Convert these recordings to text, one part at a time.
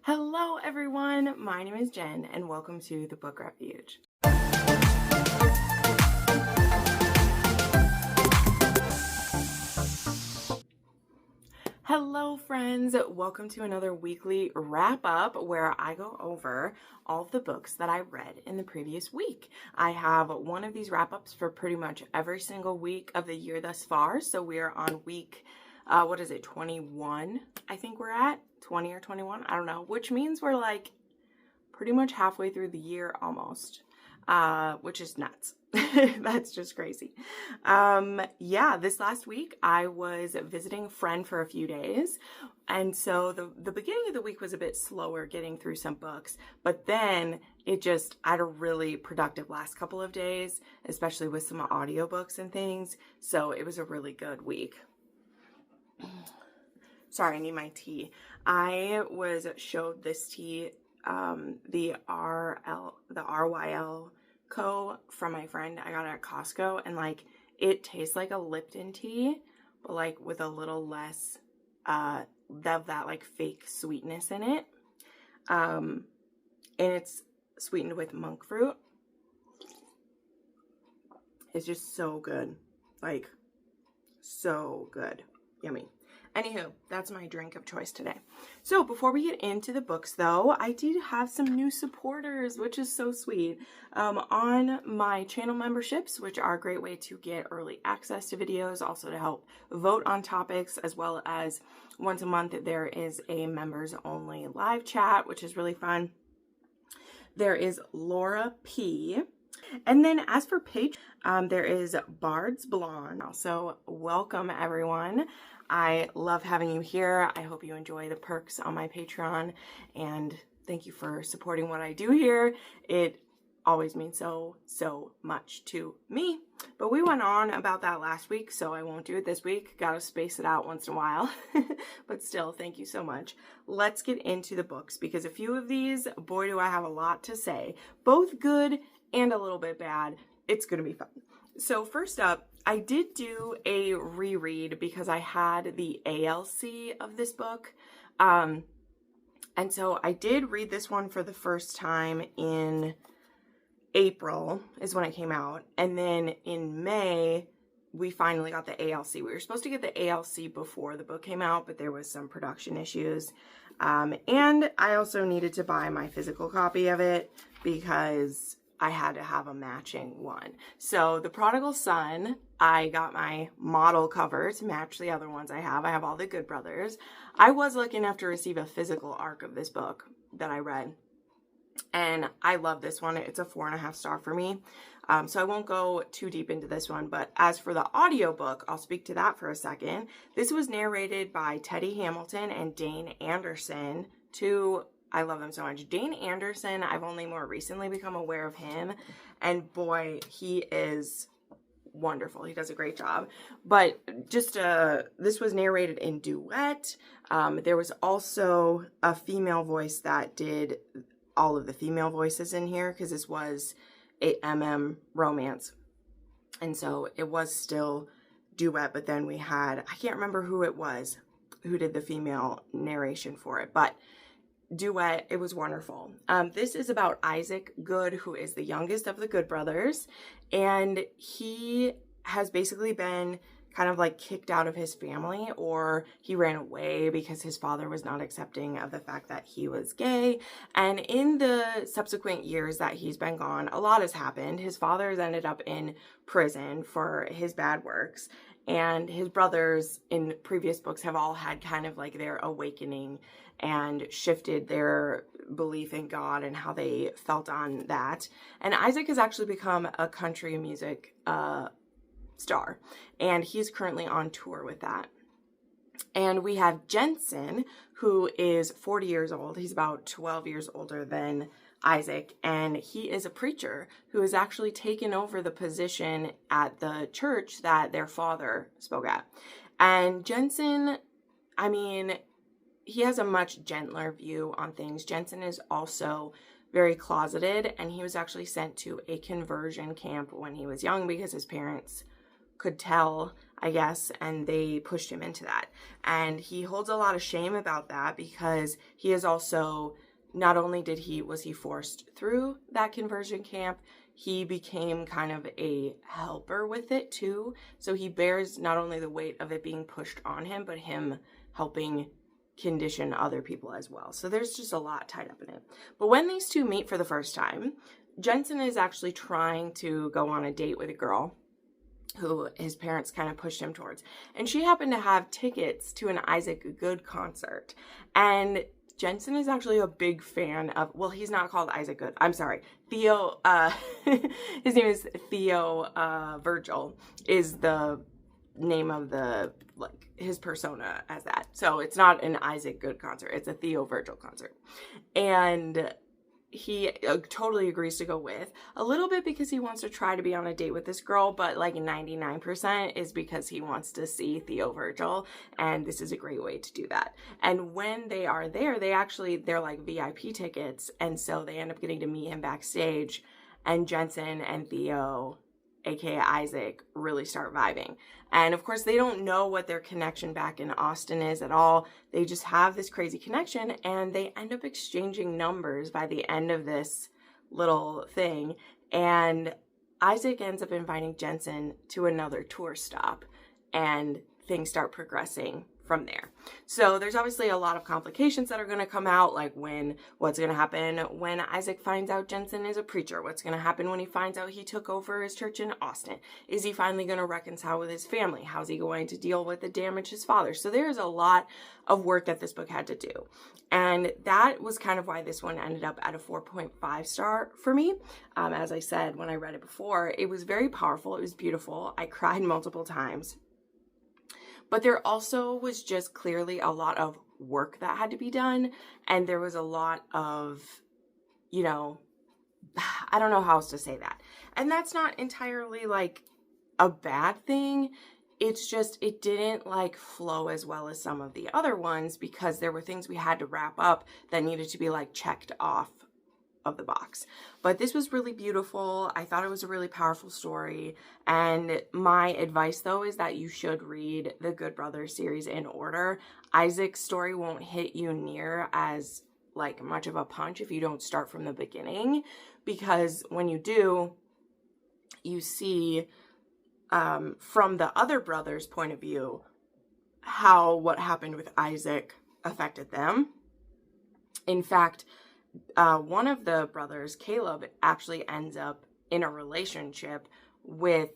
Hello everyone, my name is Jen and welcome to the Book Refuge. Hello friends, welcome to another weekly wrap up where I go over all of the books that I read in the previous week. I have one of these wrap ups for pretty much every single week of the year thus far. So we are on week 21, I think we're at 20 or 21, I don't know, which means we're like pretty much halfway through the year almost, which is nuts. That's just crazy. Yeah, this last week I was visiting a friend for a few days, and so the beginning of the week was a bit slower getting through some books, but then I had a really productive last couple of days, especially with some audiobooks and things, so it was a really good week. Sorry, I need my tea. I was showed this tea, the RYL Co. from my friend. I got it at Costco, and like it tastes like a Lipton tea, but like with a little less of that like fake sweetness in it. And it's sweetened with monk fruit. It's just so good. Like so good. Yummy. Anywho, that's my drink of choice today. So before we get into the books though, I did have some new supporters, which is so sweet, on my channel memberships, which are a great way to get early access to videos, also to help vote on topics, as well as once a month there is a members only live chat, which is really fun. There is Laura P. And then as for Patreon, there is Bard's Blonde. Also, welcome everyone. I love having you here. I hope you enjoy the perks on my Patreon, and thank you for supporting what I do here. It always means so much to me. But we went on about that last week, so I won't do it this week. Gotta space it out once in a while. But still, thank you so much. Let's get into the books, because a few of these, boy, do I have a lot to say. Both good and a little bit bad. It's gonna be fun. So first up, I did do a reread because I had the ALC of this book. And so I did read this one for the first time in April is when it came out. And then in May, we finally got the ALC. We were supposed to get the ALC before the book came out, but there was some production issues. And I also needed to buy my physical copy of it because I had to have a matching one. So The Prodigal Son, I got my model cover to match the other ones I have. I have all the Good Brothers. I was lucky enough to receive a physical ARC of this book that I read. And I love this one. It's a 4.5 star for me. So I won't go too deep into this one. But as for the audiobook, I'll speak to that for a second. This was narrated by Teddy Hamilton and Dane Anderson, I love them so much. Dane Anderson, I've only more recently become aware of him, and boy, he is wonderful. He does a great job. But just this was narrated in duet. There was also a female voice that did all of the female voices in here, because this was a romance, and so it was still duet. But then we had, I can't remember who it was who did the female narration for it, but duet, it was wonderful. This is about Isaac Good, who is the youngest of the Good brothers, and he has basically been kind of like kicked out of his family, or he ran away because his father was not accepting of the fact that he was gay. And in the subsequent years that he's been gone, a lot has happened. His father has ended up in prison for his bad works, and his brothers in previous books have all had kind of like their awakening and shifted their belief in God and how they felt on that. And Isaac has actually become a country music star, and he's currently on tour with that. And we have Jensen, who is 40 years old. He's about 12 years older than Isaac, and he is a preacher who has actually taken over the position at the church that their father spoke at. And Jensen, I mean, he has a much gentler view on things. Jensen is also very closeted, and he was actually sent to a conversion camp when he was young because his parents could tell, I guess, and they pushed him into that. And he holds a lot of shame about that because he is also, not only was he forced through that conversion camp, he became kind of a helper with it too. So he bears not only the weight of it being pushed on him, but him helping condition other people as well. So there's just a lot tied up in it. But when these two meet for the first time, Jensen is actually trying to go on a date with a girl who his parents kind of pushed him towards. And she happened to have tickets to an Isaac Good concert. And Jensen is actually a big fan of, well, he's not called Isaac Good. I'm sorry. Theo, his name is Theo Virgil is the name of the, like, his persona as that. So it's not an Isaac Good concert. It's a Theo Virgil concert. And he totally agrees to go with, a little bit because he wants to try to be on a date with this girl, but like 99% is because he wants to see Theo Virgil, and this is a great way to do that. And when they are there, they're like VIP tickets, and so they end up getting to meet him backstage, and Jensen and Theo, aka Isaac, really start vibing. And of course, they don't know what their connection back in Austin is at all. They just have this crazy connection, and they end up exchanging numbers by the end of this little thing. And Isaac ends up inviting Jensen to another tour stop, and things start progressing from there. So there's obviously a lot of complications that are going to come out, like what's going to happen when Isaac finds out Jensen is a preacher? What's going to happen when he finds out he took over his church in Austin? Is he finally going to reconcile with his family? How's he going to deal with the damage his father? So there's a lot of work that this book had to do. And that was kind of why this one ended up at a 4.5 star for me. As I said, when I read it before, it was very powerful. It was beautiful. I cried multiple times. But there also was just clearly a lot of work that had to be done. And there was a lot of, I don't know how else to say that. And that's not entirely like a bad thing. It's just, it didn't like flow as well as some of the other ones because there were things we had to wrap up that needed to be like checked off of the box. But this was really beautiful. I thought it was a really powerful story. And my advice though is that you should read the Good Brothers series in order. Isaac's story won't hit you near as like much of a punch if you don't start from the beginning, because when you do, you see from the other brothers' point of view how what happened with Isaac affected them. In fact, one of the brothers, Caleb, actually ends up in a relationship with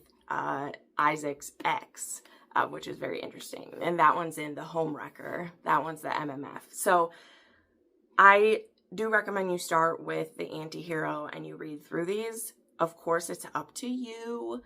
Isaac's ex, which is very interesting. And that one's in the Homewrecker. That one's the MMF. So I do recommend you start with the anti-hero and you read through these. Of course, it's up to you.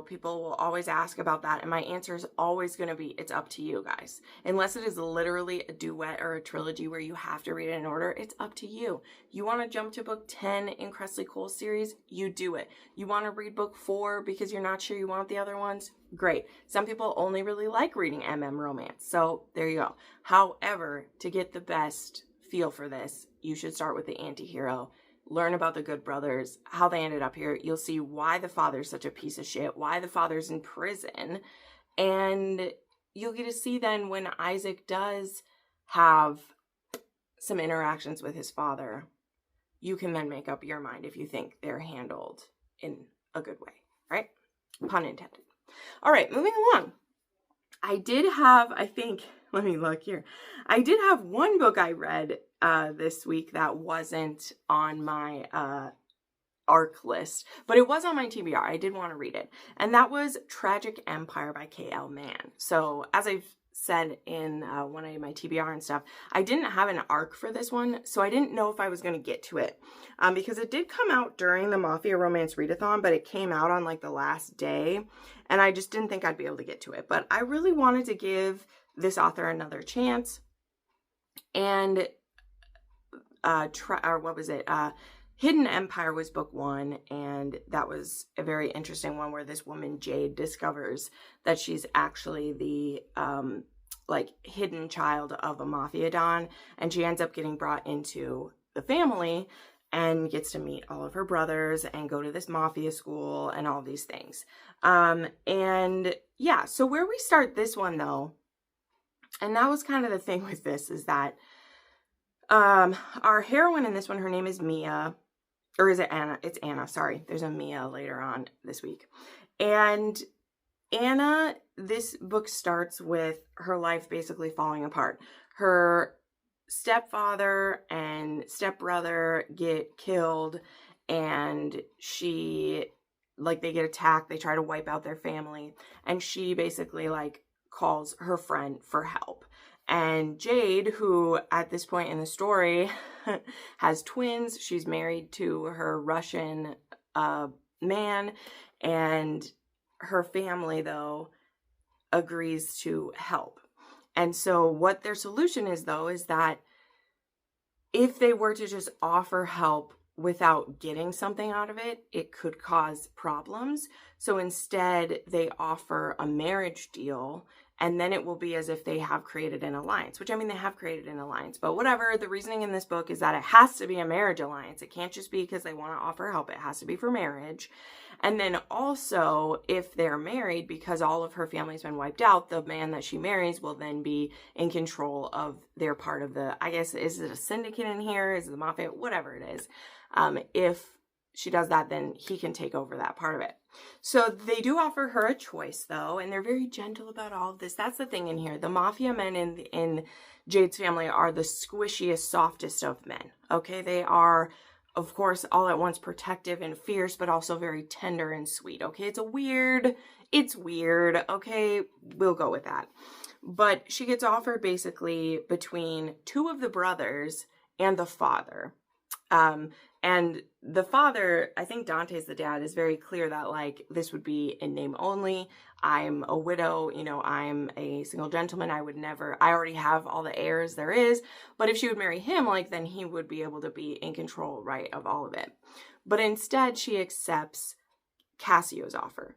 People will always ask about that. And my answer is always going to be, it's up to you guys. Unless it is literally a duet or a trilogy where you have to read it in order, it's up to you. You want to jump to book 10 in Cressley Cole's series, you do it. You want to read book 4 because you're not sure you want the other ones? Great. Some people only really like reading Romance. So there you go. However, to get the best feel for this, you should start with the anti-hero. Learn about the Good Brothers, how they ended up here. You'll see why the father's such a piece of shit, why the father's in prison. And you'll get to see then when Isaac does have some interactions with his father, you can then make up your mind if you think they're handled in a good way, right? Pun intended. All right, moving along. I did have, let me look here. I did have one book I read this week that wasn't on my ARC list, but it was on my TBR. I did want to read it. And that was Tragic Empire by K.L. Mann. So as I've said in one of my TBR and stuff, I didn't have an ARC for this one, so I didn't know if I was going to get to it. Because it did come out during the Mafia Romance readathon, but it came out on like the last day, and I just didn't think I'd be able to get to it. But I really wanted to give this author another chance. And Hidden Empire was book 1, and that was a very interesting one where this woman Jade discovers that she's actually the hidden child of a mafia don, and she ends up getting brought into the family, and gets to meet all of her brothers and go to this mafia school and all these things. And yeah, so where we start this one though, and that was kind of the thing with this, is that our heroine in this one, her name is Mia, or is it Anna? It's Anna, sorry. There's a Mia later on this week. And Anna, this book starts with her life basically falling apart. Her stepfather and stepbrother get killed, and she, like, they get attacked. They try to wipe out their family, and she basically, like, calls her friend for help. And Jade, who at this point in the story has twins, she's married to her Russian man, and her family, though, agrees to help. And so what their solution is, though, is that if they were to just offer help without getting something out of it, it could cause problems. So instead, they offer a marriage deal, and then it will be as if they have created an alliance, which, I mean, they have created an alliance, but whatever. The reasoning in this book is that it has to be a marriage alliance. It can't just be because they want to offer help. It has to be for marriage. And then also, if they're married, because all of her family's been wiped out, the man that she marries will then be in control of their part of the, I guess, is it a syndicate in here? Is it the mafia? Whatever it is. If she does that, then he can take over that part of it. So they do offer her a choice, though, and they're very gentle about all of this. That's the thing in here. The mafia men in Jade's family are the squishiest, softest of men. Okay, they are, of course, all at once protective and fierce, but also very tender and sweet. Okay, it's weird. Okay, we'll go with that. But she gets offered basically between two of the brothers and the father. And the father, I think Dante's the dad, is very clear that, like, this would be in name only. I'm a widow, you know, I'm a single gentleman. I already have all the heirs there is. But if she would marry him, like, then he would be able to be in control, right, of all of it. But instead, she accepts Cassio's offer.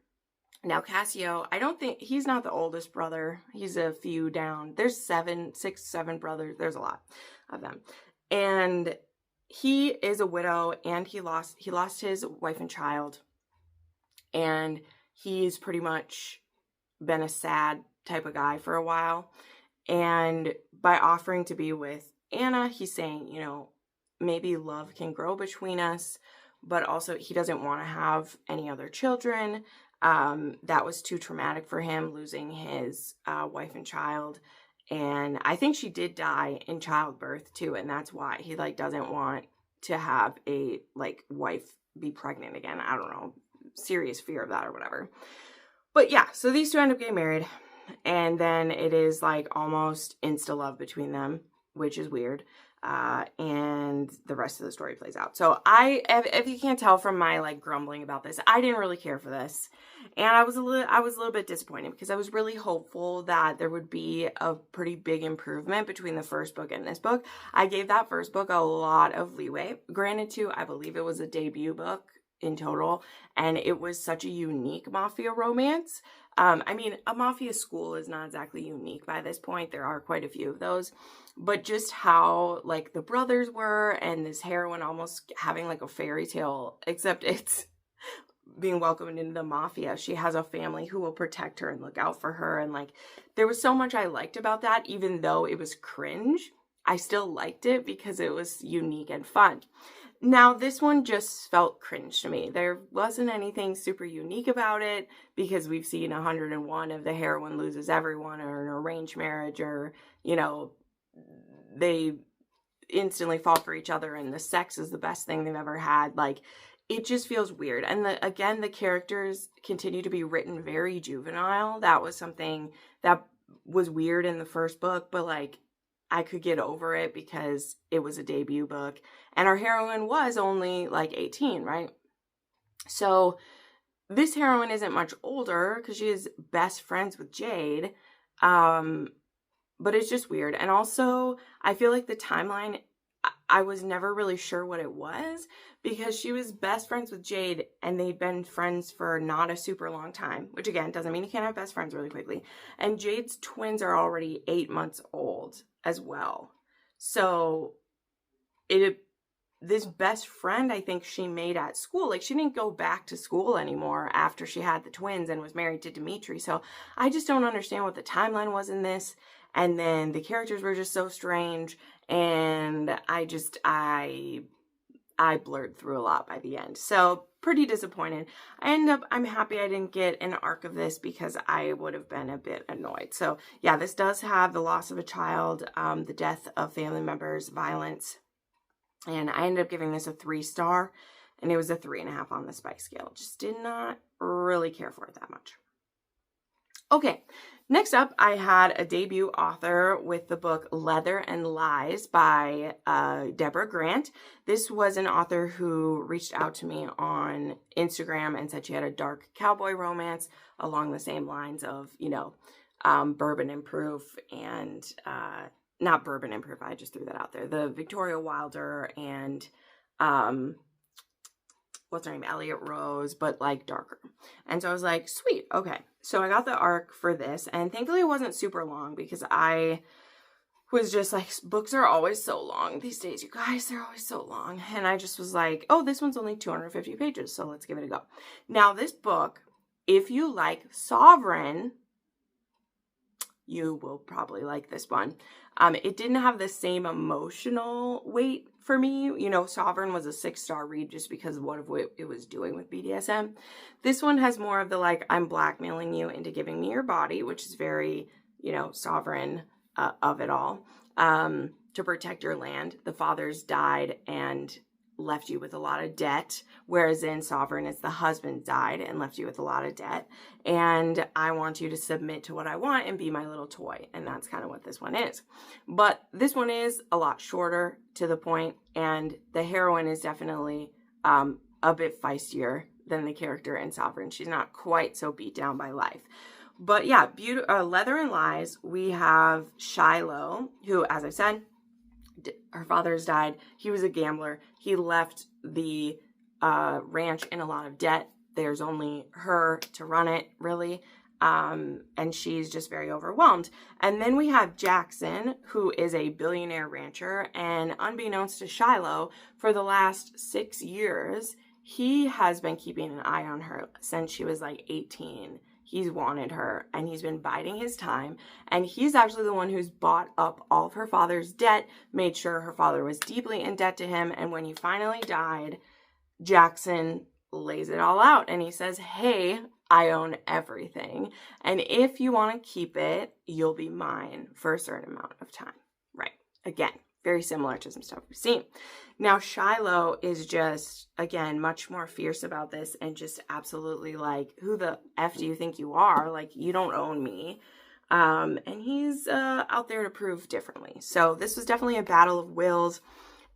Now, Cassio, I don't think, he's not the oldest brother. He's a few down. There's 6, 7 brothers. There's a lot of them. And he is a widow, and he lost his wife and child, and he's pretty much been a sad type of guy for a while. And by offering to be with Anna, he's saying, you know, maybe love can grow between us, but also he doesn't want to have any other children. That was too traumatic for him, losing his wife and child. And I think she did die in childbirth too, and that's why he, like, doesn't want to have a, like, wife be pregnant again. I don't know, serious fear of that or whatever. But yeah, so these two end up getting married, and then it is, like, almost insta love between them, which is weird. And the rest of the story plays out. So if you can't tell from my, like, grumbling about this, I didn't really care for this. And I was a little bit disappointed, because I was really hopeful that there would be a pretty big improvement between the first book and this book. I gave that first book a lot of leeway. Granted, too, I believe it was a debut book in total, and it was such a unique mafia romance. I mean, a mafia school is not exactly unique by this point. There are quite a few of those. But just how, like, the brothers were, and this heroine almost having, like, a fairy tale, except it's being welcomed into the mafia. She has a family who will protect her and look out for her. And, like, there was so much I liked about that. Even though it was cringe, I still liked it because it was unique and fun. Now, this one just felt cringe to me. There wasn't anything super unique about it, because we've seen 101 of the heroine loses everyone, or an arranged marriage, or, you know, they instantly fall for each other and the sex is the best thing they've ever had. Like, it just feels weird. And again, the characters continue to be written very juvenile. That was something that was weird in the first book, but, like, I could get over it because it was a debut book, and our heroine was only, like, 18, right? So this heroine isn't much older, because she is best friends with Jade. But it's just weird. And also, I feel like the timeline, I was never really sure what it was, because she was best friends with Jade, and they'd been friends for not a super long time, which, again, doesn't mean you can't have best friends really quickly. And Jade's twins are already 8 months old as well. So it this best friend I think she made at school. Like, she didn't go back to school anymore after she had the twins and was married to Dimitri. So I just don't understand what the timeline was in this. And then the characters were just so strange. And I blurred through a lot by the end. So pretty disappointed. I'm happy I didn't get an arc of this because I would have been a bit annoyed. So yeah, this does have the loss of a child, the death of family members, violence. And I ended up giving this a 3-star, and it was a 3.5 on the spice scale. Just did not really care for it that much. Okay, next up, I had a debut author with the book Leather and Lies by Deborah Grant. This was an author who reached out to me on Instagram and said she had a dark cowboy romance along the same lines of, Bourbon and Proof and... not Bourbon and Proof, I just threw that out there. The Victoria Wilder and, what's her name? Elliot Rose, but like darker. And so I was like, sweet, okay. So I got the arc for this, and thankfully it wasn't super long because I was just like, books are always so long these days, you guys. They're always so long. And I just was like, oh, this one's only 250 pages, so let's give it a go. Now, this book, if you like Sovereign, you will probably like this one. It didn't have the same emotional weight for me. Sovereign was a 6-star read just because of what it was doing with BDSM. This one has more of the, like, I'm blackmailing you into giving me your body, which is very, Sovereign of it all. To protect your land. The fathers died and left you with a lot of debt, whereas in Sovereign, it's the husband died and left you with a lot of debt, and I want you to submit to what I want and be my little toy, and that's kind of what this one is. But this one is a lot shorter, to the point, and the heroine is definitely a bit feistier than the character in Sovereign. She's not quite so beat down by life. But yeah, Leather and Lies, we have Shiloh, who, as I said, her father's died. He was a gambler. He left the ranch in a lot of debt. There's only her to run it, really. And she's just very overwhelmed. And then we have Jackson, who is a billionaire rancher. And unbeknownst to Shiloh, for the last 6 years, he has been keeping an eye on her since she was like 18. He's wanted her, and he's been biding his time, and he's actually the one who's bought up all of her father's debt, made sure her father was deeply in debt to him, and when he finally died, Jackson lays it all out, and he says, hey, I own everything, and if you want to keep it, you'll be mine for a certain amount of time. Right. Again, very similar to some stuff we've seen. Now, Shiloh is just, again, much more fierce about this and just absolutely like, who the F do you think you are? Like, you don't own me. And he's out there to prove differently. So this was definitely a battle of wills.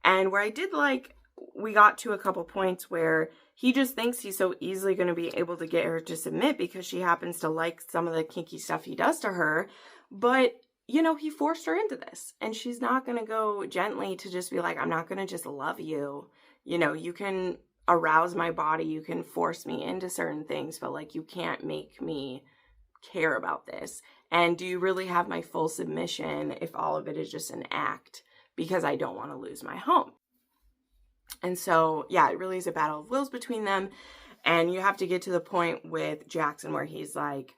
And where I did like, we got to a couple points where he just thinks he's so easily going to be able to get her to submit because she happens to like some of the kinky stuff he does to her. But he forced her into this, and she's not going to go gently to just be like, I'm not going to just love you. You can arouse my body. You can force me into certain things, but like, you can't make me care about this. And do you really have my full submission if all of it is just an act because I don't want to lose my home? And so, yeah, it really is a battle of wills between them. And you have to get to the point with Jackson where he's like,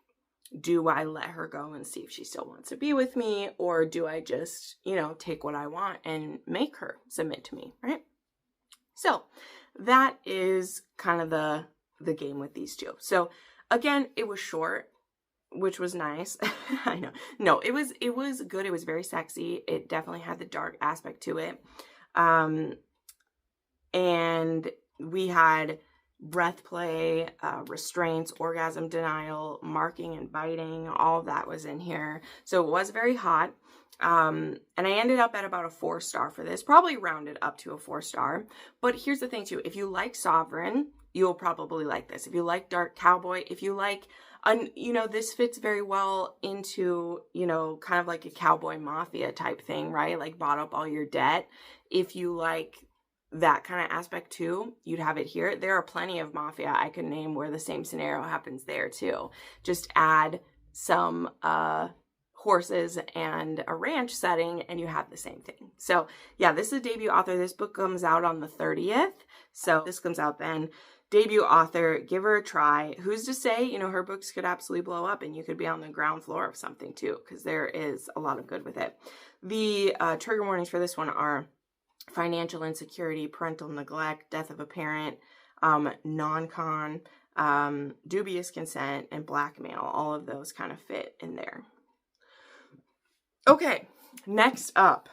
do I let her go and see if she still wants to be with me? Or do I just, take what I want and make her submit to me, right? So that is kind of the game with these two. So again, it was short, which was nice. I know. No, it was good. It was very sexy. It definitely had the dark aspect to it. And we had breath play, restraints, orgasm denial, marking and biting, all of that was in here. So it was very hot. And I ended up at about a 4-star for this, probably rounded up to a 4-star. But here's the thing too, if you like Sovereign, you'll probably like this. If you like dark cowboy, if you like, this fits very well into, kind of like a cowboy mafia type thing, right? Like bought up all your debt. If you like that kind of aspect too, you'd have it here. There are plenty of mafia I could name where the same scenario happens there too. Just add some horses and a ranch setting, and you have the same thing. So yeah, this is a debut author. This book comes out on the 30th. So this comes out then. Debut author, give her a try. Who's to say, you know, her books could absolutely blow up and you could be on the ground floor of something too, because there is a lot of good with it. The trigger warnings for this one are financial insecurity, parental neglect, death of a parent, non-con, dubious consent, and blackmail. All of those kind of fit in there. Okay, next up,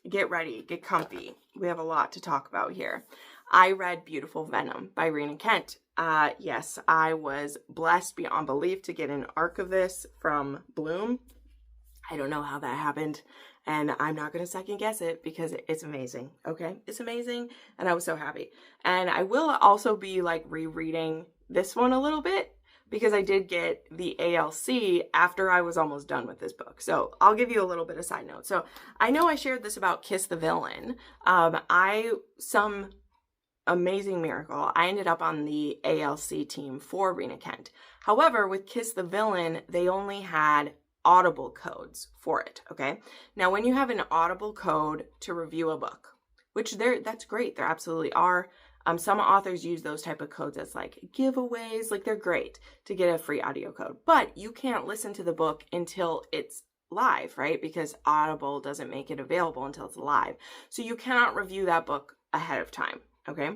get ready, get comfy. We have a lot to talk about here. I read Beautiful Venom by Rena Kent. Yes, I was blessed beyond belief to get an ARC of this from Bloom. I don't know how that happened, and I'm not going to second guess it because it's amazing, okay? It's amazing, and I was so happy. And I will also be like rereading this one a little bit because I did get the ALC after I was almost done with this book. So I'll give you a little bit of side note. So I know I shared this about Kiss the Villain. Some amazing miracle, I ended up on the ALC team for Rena Kent. However, with Kiss the Villain, they only had Audible codes for it, okay? Now, when you have an Audible code to review a book, which that's great, there absolutely are. Some authors use those type of codes as like giveaways, like they're great to get a free audio code, but you can't listen to the book until it's live, right? Because Audible doesn't make it available until it's live. So you cannot review that book ahead of time. Okay.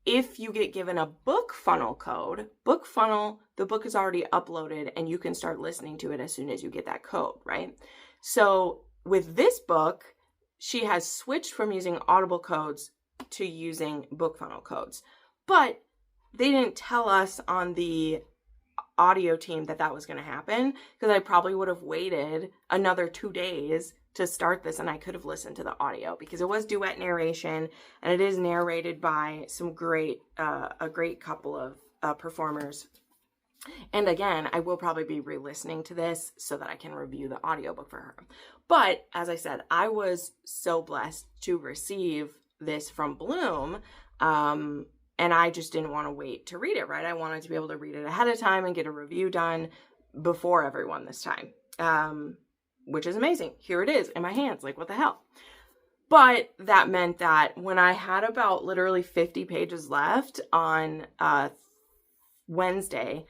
If you get given a BookFunnel code, BookFunnel, the book is already uploaded and you can start listening to it as soon as you get that code, right? So with this book, she has switched from using Audible codes to using BookFunnel codes, but they didn't tell us on the audio team that was going to happen, because I probably would have waited another 2 days to start this and I could have listened to the audio, because it was duet narration and it is narrated by some a great couple of performers. And again, I will probably be re-listening to this so that I can review the audiobook for her. But as I said, I was so blessed to receive this from Bloom. And I just didn't want to wait to read it, right? I wanted to be able to read it ahead of time and get a review done before everyone this time. Which is amazing. Here it is in my hands. Like, what the hell? But that meant that when I had about literally 50 pages left on Wednesday,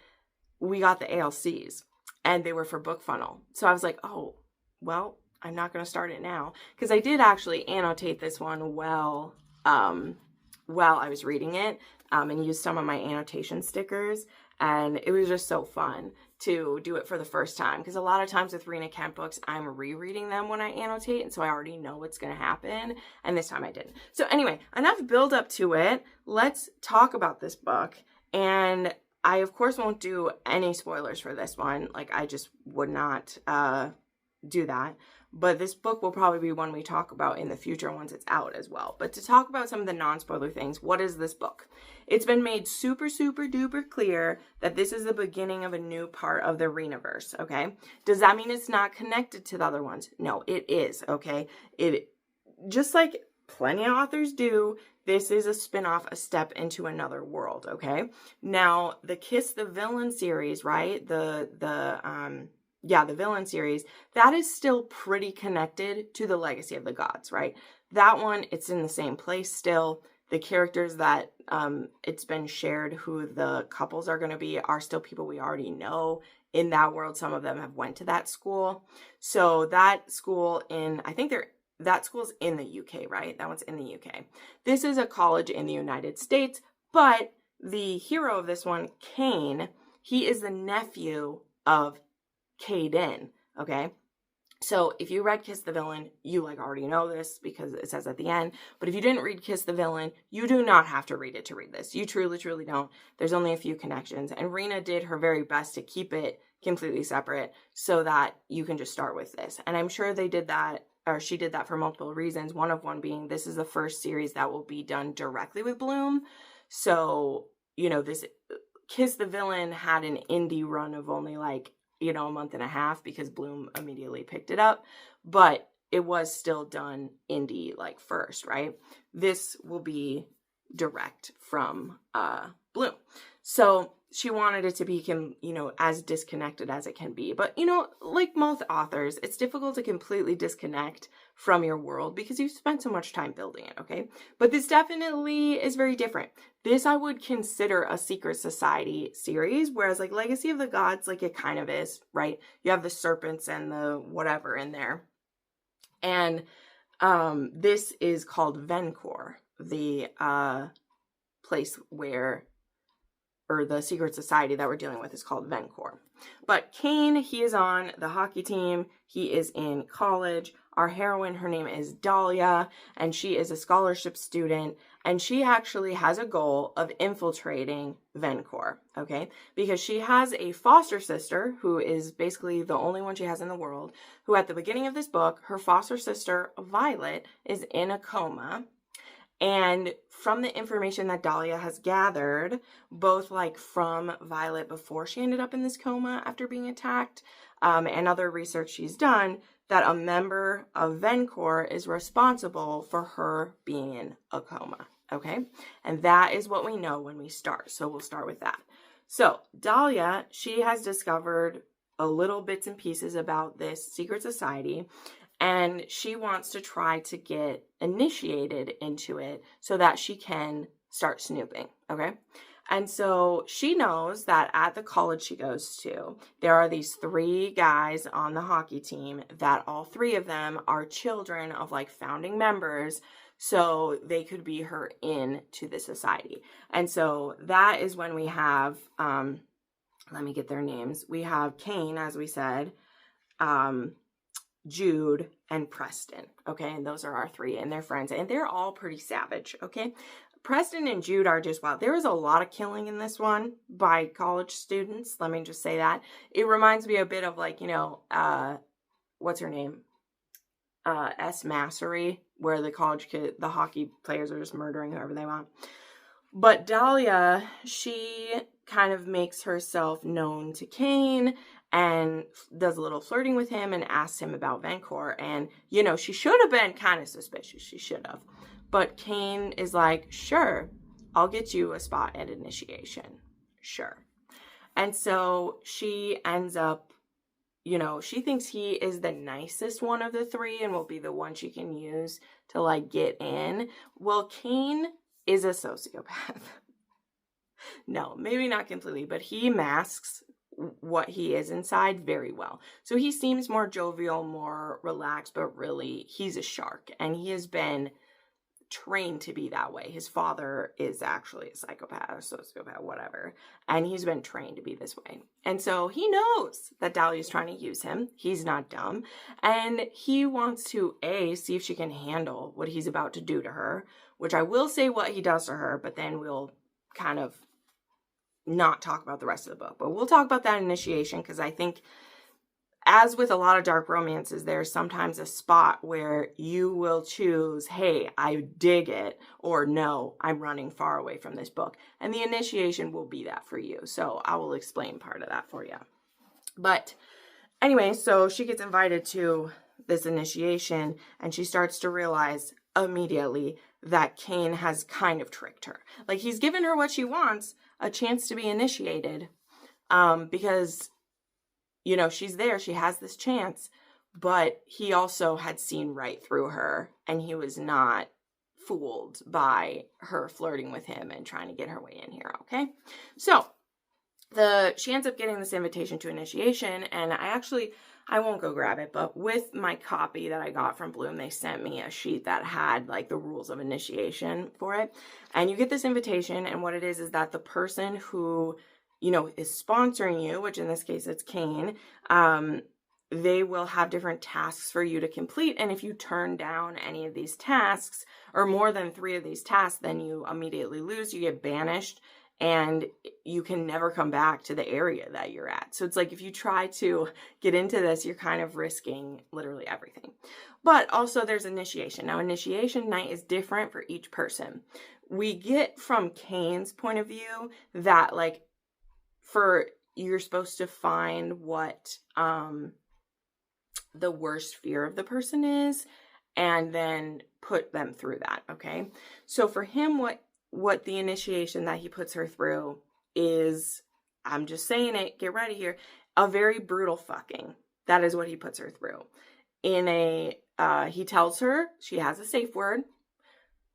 we got the ALCs and they were for BookFunnel. So I was like, oh, well, I'm not going to start it now, because I did actually annotate this one while I was reading it, and used some of my annotation stickers. And it was just so fun to do it for the first time, because a lot of times with Rena Kent books, I'm rereading them when I annotate, and so I already know what's going to happen, and this time I didn't. So anyway, enough build up to it. Let's talk about this book, and I of course won't do any spoilers for this one. Like, I just would not do that. But this book will probably be one we talk about in the future once it's out as well. But to talk about some of the non-spoiler things, what is this book? It's been made super, super duper clear that this is the beginning of a new part of the Renaverse, okay? Does that mean it's not connected to the other ones? No, it is, okay? It, just like plenty of authors do, this is a spin-off, a step into another world, okay? Now, the Kiss the Villain series, right? The Villain series, that is still pretty connected to the Legacy of the Gods, right? That one, it's in the same place still. The characters that it's been shared who the couples are going to be are still people we already know in that world. Some of them have went to that school. So that school that school's in the UK, right? That one's in the UK. This is a college in the United States, but the hero of this one, Kane, he is the nephew of Caden, okay? So if you read Kiss the Villain, you already know this because it says at the end. But if you didn't read Kiss the Villain, you do not have to read it to read this. You truly, truly don't. There's only a few connections. And Rena did her very best to keep it completely separate so that you can just start with this. And I'm sure they did that, or she did that for multiple reasons. One being this is the first series that will be done directly with Bloom. So, this Kiss the Villain had an indie run of only a month and a half because Bloom immediately picked it up, but it was still done indie first, right? This will be direct from Bloom. So she wanted it to be, as disconnected as it can be. But, like most authors, it's difficult to completely disconnect from your world because you've spent so much time building it, okay? But this definitely is very different. This I would consider a secret society series, whereas like Legacy of the Gods, like it kind of is, right? You have the serpents and the whatever in there. And this is called Vencor, the place where, or the secret society that we're dealing with is called Vencor. But Kane, he is on the hockey team. He is in college. Our heroine, her name is Dahlia, and she is a scholarship student, and she actually has a goal of infiltrating Vencor, okay? Because she has a foster sister who is basically the only one she has in the world, who at the beginning of this book, her foster sister, Violet, is in a coma. And from the information that Dahlia has gathered, both like from Violet before she ended up in this coma after being attacked, and other research she's done, that a member of Vencor is responsible for her being in a coma, okay? And that is what we know when we start, so we'll start with that. So Dahlia, she has discovered a little bits and pieces about this secret society, and she wants to try to get initiated into it so that she can start snooping, okay? And so she knows that at the college she goes to, there are these 3 guys on the hockey team that all 3 of them are children of like founding members, so they could be her in to the society. And so that is when we have, let me get their names. We have Kane, as we said, Jude, and Preston, okay? And those are our 3, and they're friends, and they're all pretty savage, okay? Preston and Jude are just wild. There is a lot of killing in this one by college students. Let me just say that. It reminds me a bit of like, what's her name? S. Massery, where the hockey players are just murdering whoever they want. But Dahlia, she kind of makes herself known to Kane and does a little flirting with him and asks him about Vencor. And, she should have been kind of suspicious. She should have. But Kane is like, sure, I'll get you a spot at initiation. Sure. And so she ends up, she thinks he is the nicest one of the 3 and will be the one she can use to like get in. Well, Kane is a sociopath. No, maybe not completely, but he masks what he is inside very well. So he seems more jovial, more relaxed, but really he's a shark, and he has been trained to be that way. His father is actually a psychopath, a sociopath, whatever, and he's been trained to be this way. And so he knows that Dahlia's trying to use him. He's not dumb, and he wants to see if she can handle what he's about to do to her, which I will say what he does to her, but then we'll kind of not talk about the rest of the book. But we'll talk about that initiation, because I think, as with a lot of dark romances, there's sometimes a spot where you will choose, hey, I dig it, or no, I'm running far away from this book. And the initiation will be that for you. So I will explain part of that for you. But anyway, so she gets invited to this initiation, and she starts to realize immediately that Kane has kind of tricked her. Like, he's given her what she wants, a chance to be initiated, because she's there, she has this chance, but he also had seen right through her, and he was not fooled by her flirting with him and trying to get her way in here, okay? So, she ends up getting this invitation to initiation, and I won't go grab it, but with my copy that I got from Bloom, they sent me a sheet that had like the rules of initiation for it, and you get this invitation, and what it is that the person who is sponsoring you, which in this case it's Kane, they will have different tasks for you to complete. And if you turn down any of these tasks, or more than 3 of these tasks, then you immediately lose, you get banished, and you can never come back to the area that you're at. So it's like, if you try to get into this, you're kind of risking literally everything. But also there's initiation. Now, initiation night is different for each person. We get from Kane's point of view that like, you're supposed to find what the worst fear of the person is, and then put them through that, okay? So for him, what the initiation that he puts her through is, I'm just saying it, get ready here, a very brutal fucking. That is what he puts her through. He tells her she has a safe word,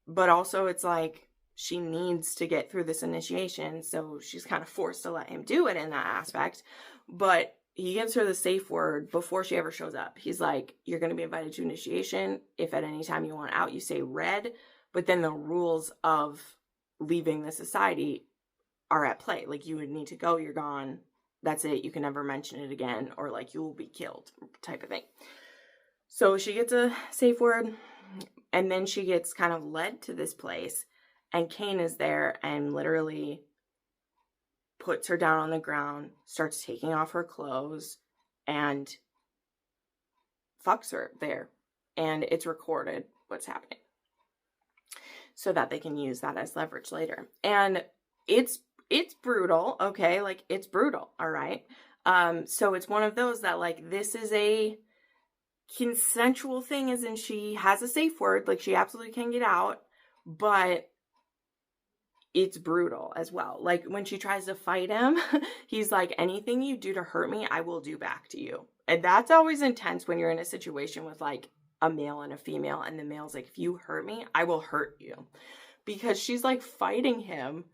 but also it's like she needs to get through this initiation, so she's kind of forced to let him do it in that aspect. But he gives her the safe word before she ever shows up. He's like, you're going to be invited to initiation. If at any time you want out, you say red. But then the rules of leaving the society are at play. Like, you would need to go, you're gone. That's it. You can never mention it again, or like you will be killed type of thing. So she gets a safe word, and then she gets kind of led to this place, and Kane is there and literally puts her down on the ground, starts taking off her clothes, and fucks her there. And it's recorded what's happening, so that they can use that as leverage later. And it's brutal, okay? Like, it's brutal, all right? So it's one of those that, like, this is a consensual thing, as in she has a safe word, like, she absolutely can get out, but it's brutal as well. Like, when she tries to fight him, he's like, anything you do to hurt me, I will do back to you. And that's always intense when you're in a situation with, like, a male and a female, and the male's like, if you hurt me, I will hurt you. Because she's, like, fighting him,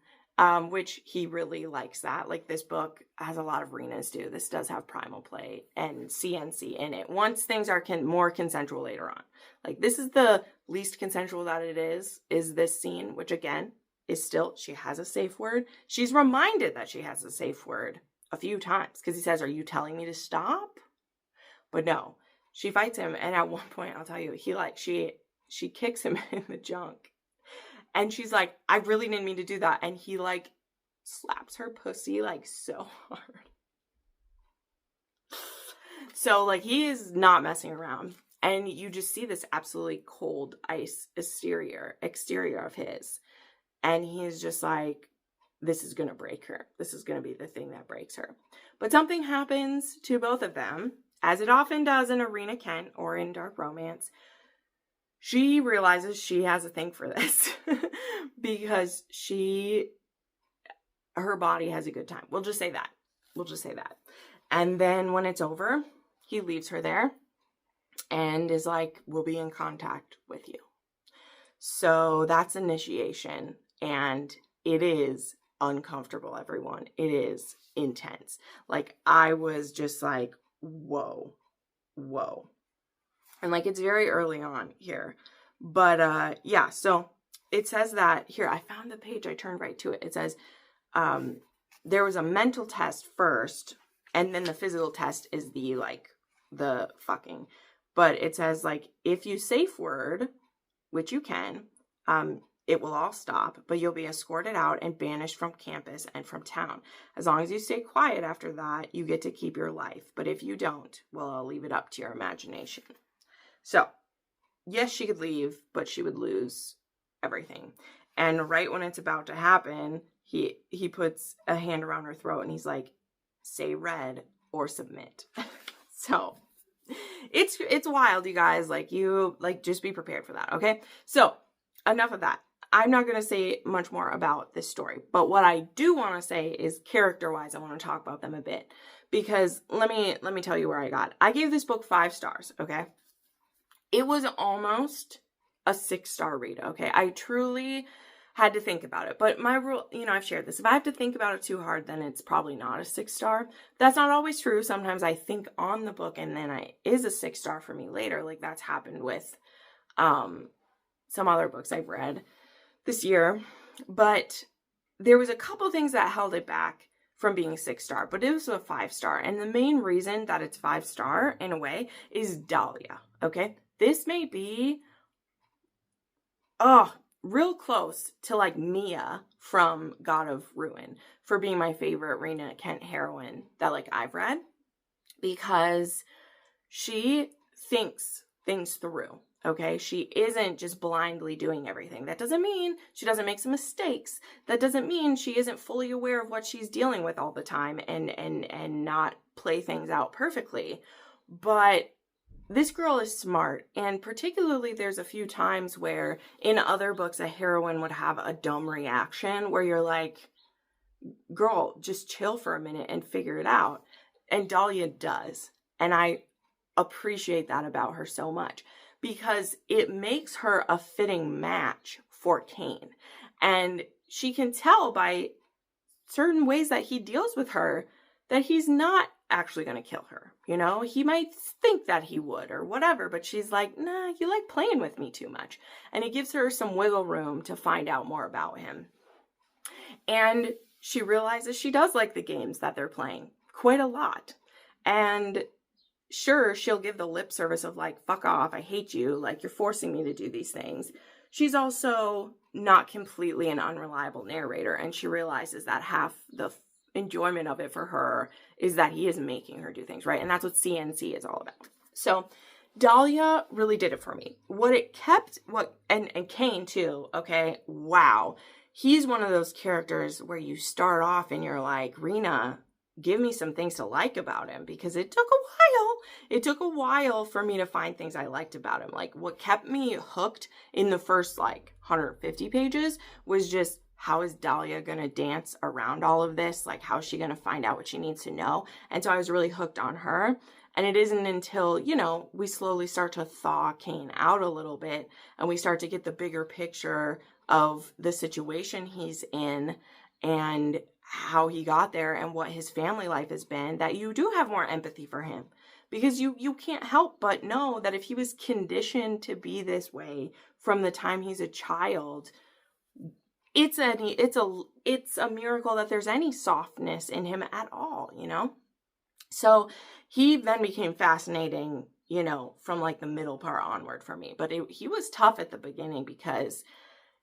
which he really likes that. Like, this book has a lot of Renas do. This does have primal play and CNC in it. Once things are more consensual later on. Like, this is the least consensual that it is this scene, which again, is still, she has a safe word. She's reminded that she has a safe word a few times, because he says, are you telling me to stop? But no, she fights him, and at one point, I'll tell you, she kicks him in the junk. And she's like, I really didn't mean to do that. And he, like, slaps her pussy, like, so hard. So, like, he is not messing around. And you just see this absolutely cold ice exterior of his. And he's just like, this is going to break her. This is going to be the thing that breaks her. But something happens to both of them, as it often does in Arena Kent or in dark romance. She realizes she has a thing for this because her body has a good time. We'll just say that. And then when it's over, he leaves her there and is like, we'll be in contact with you. So that's initiation. And it is uncomfortable, everyone. It is intense. Like, I was just like, whoa. And, like, it's very early on here. But, yeah, so it says that, here, I found the page, I turned right to it. It says, there was a mental test first, and then the physical test is the fucking. But it says, like, if you safe word, which you can, it will all stop, but you'll be escorted out and banished from campus and from town. As long as you stay quiet after that, you get to keep your life. But if you don't, well, I'll leave it up to your imagination. So, yes, she could leave, but she would lose everything. And right when it's about to happen, he puts a hand around her throat and he's like, say red or submit. So, it's wild, you guys. Like, just be prepared for that, okay? So, enough of that. I'm not going to say much more about this story, but what I do want to say is character-wise, I want to talk about them a bit, because let me tell you where I got. I gave this book 5 stars, okay? It was almost a 6-star read, okay? I truly had to think about it, but my rule, I've shared this. If I have to think about it too hard, then it's probably not a 6-star. That's not always true. Sometimes I think on the book and then it is a 6-star for me later. Like, that's happened with some other books I've read this year, but there was a couple things that held it back from being 6-star, but it was a 5-star. And the main reason that it's 5-star in a way is Dahlia. Okay. This may be, real close to like Mia from God of Ruin for being my favorite Rena Kent heroine that like I've read, because she thinks things through. Okay, she isn't just blindly doing everything. That doesn't mean she doesn't make some mistakes. That doesn't mean she isn't fully aware of what she's dealing with all the time and not play things out perfectly. But this girl is smart, and particularly there's a few times where in other books a heroine would have a dumb reaction where you're like, girl, just chill for a minute and figure it out. And Dahlia does. And I appreciate that about her so much, because it makes her a fitting match for Cain. And she can tell by certain ways that he deals with her that he's not actually going to kill her. You know, he might think that he would or whatever, but she's like, nah, you like playing with me too much. And it gives her some wiggle room to find out more about him. And she realizes she does like the games that they're playing quite a lot. And sure, she'll give the lip service of like, fuck off, I hate you, like you're forcing me to do these things. She's also not completely an unreliable narrator, and she realizes that half the enjoyment of it for her is that he is making her do things, right? And that's what CNC is all about. So Dahlia really did it for me. And Cain too, okay, wow. He's one of those characters where you start off and you're like, Rena, give me some things to like about him, because it took a while. It took a while for me to find things I liked about him. Like what kept me hooked in the first like 150 pages was just, how is Dahlia going to dance around all of this? Like, how's she going to find out what she needs to know? And so I was really hooked on her. And it isn't until, you know, we slowly start to thaw Cain out a little bit and we start to get the bigger picture of the situation he's in and how he got there and what his family life has been, that you do have more empathy for him. Because you can't help but know that if he was conditioned to be this way from the time he's a child, it's a miracle that there's any softness in him at all, you know? So he then became fascinating, you know, from like the middle part onward for me. But he was tough at the beginning because,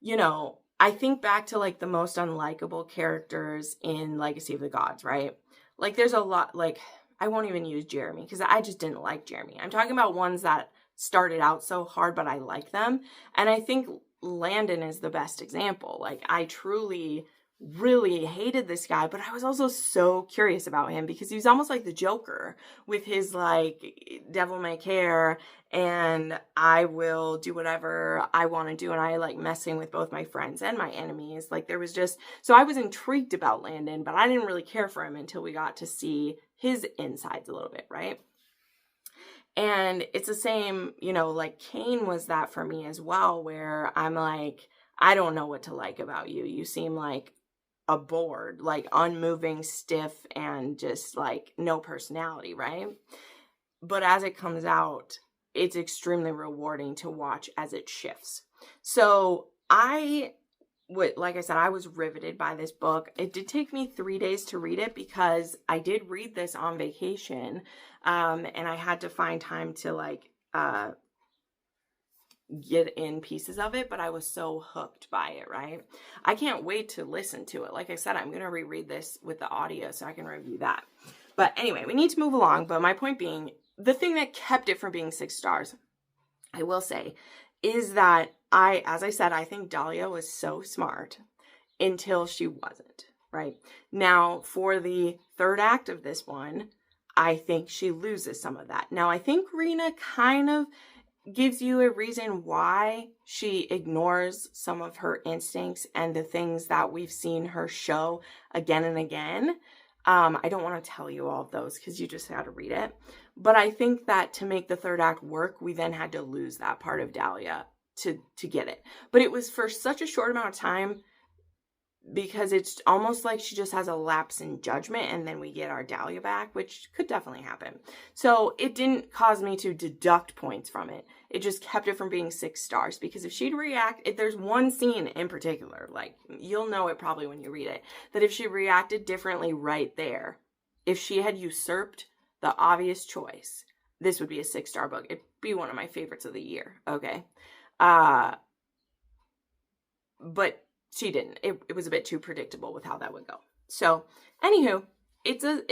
you know, I think back to like the most unlikable characters in Legacy of the Gods, right? Like there's a lot, like I won't even use Jeremy because I just didn't like Jeremy. I'm talking about ones that started out so hard, but I like them. And I think Landon is the best example. Like I truly really hated this guy, but I was also so curious about him because he was almost like the Joker with his like devil may care and I will do whatever I want to do, and I like messing with both my friends and my enemies. Like there was just, so I was intrigued about Landon, but I didn't really care for him until we got to see his insides a little bit, right? And it's the same, you know, like Cain was that for me as well, where I'm like, I don't know what to like about you. You seem like a board, like unmoving, stiff, and just like no personality, right? But as it comes out, it's extremely rewarding to watch as it shifts. So like I said, I was riveted by this book. It did take me 3 days to read it because I did read this on vacation. And I had to find time to like, get in pieces of it, but I was so hooked by it, right? I can't wait to listen to it. Like I said, I'm going to reread this with the audio so I can review that. But anyway, we need to move along. But my point being, the thing that kept it from being 6 stars, I will say, is that as I said, I think Dahlia was so smart until she wasn't, right? Now, for the third act of this one, I think she loses some of that. Now, I think Rena kind of gives you a reason why she ignores some of her instincts and the things that we've seen her show again and again. I don't want to tell you all of those because you just had to read it. But I think that to make the third act work, we then had to lose that part of Dahlia to get it. But it was for such a short amount of time because it's almost like she just has a lapse in judgment and then we get our Dahlia back, which could definitely happen. So it didn't cause me to deduct points from it. It just kept it from being 6 stars because if she'd if there's one scene in particular, like you'll know it probably when you read it, that if she reacted differently right there, if she had usurped the obvious choice, this would be a 6-star book. It'd be one of my favorites of the year. Okay. But she didn't. It was a bit too predictable with how that would go. So, anywho, it's a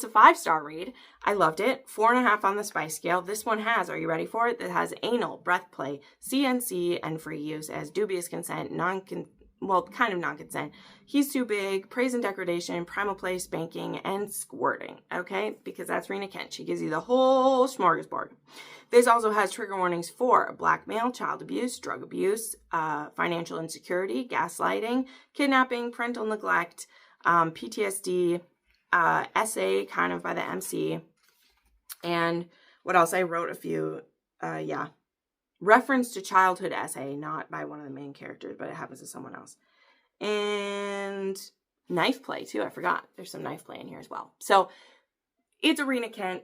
5-star read. I loved it. 4.5 on the spice scale. This one has, are you ready for it? It has anal, breath play, CNC, and free use as dubious consent, kind of non-consent. He's too big, praise and degradation, primal play, spanking, and squirting. Okay? Because that's Rena Kent. She gives you the whole smorgasbord. This also has trigger warnings for blackmail, child abuse, drug abuse, financial insecurity, gaslighting, kidnapping, parental neglect, PTSD essay kind of by the MC. And what else? I wrote a few, reference to childhood essay, not by one of the main characters, but it happens to someone else. And knife play too. I forgot. There's some knife play in here as well. So it's Arena Kent.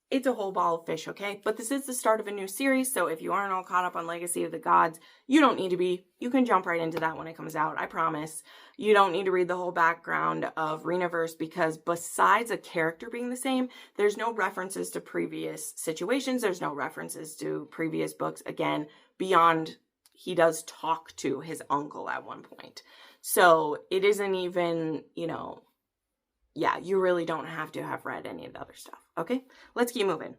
It's a whole ball of fish, okay? But this is the start of a new series, so if you aren't all caught up on Legacy of the Gods, you don't need to be. You can jump right into that when it comes out, I promise. You don't need to read the whole background of Renaverse because besides a character being the same, there's no references to previous situations. There's no references to previous books. Again, beyond he does talk to his uncle at one point. So it isn't even, you really don't have to have read any of the other stuff. Okay, let's keep moving.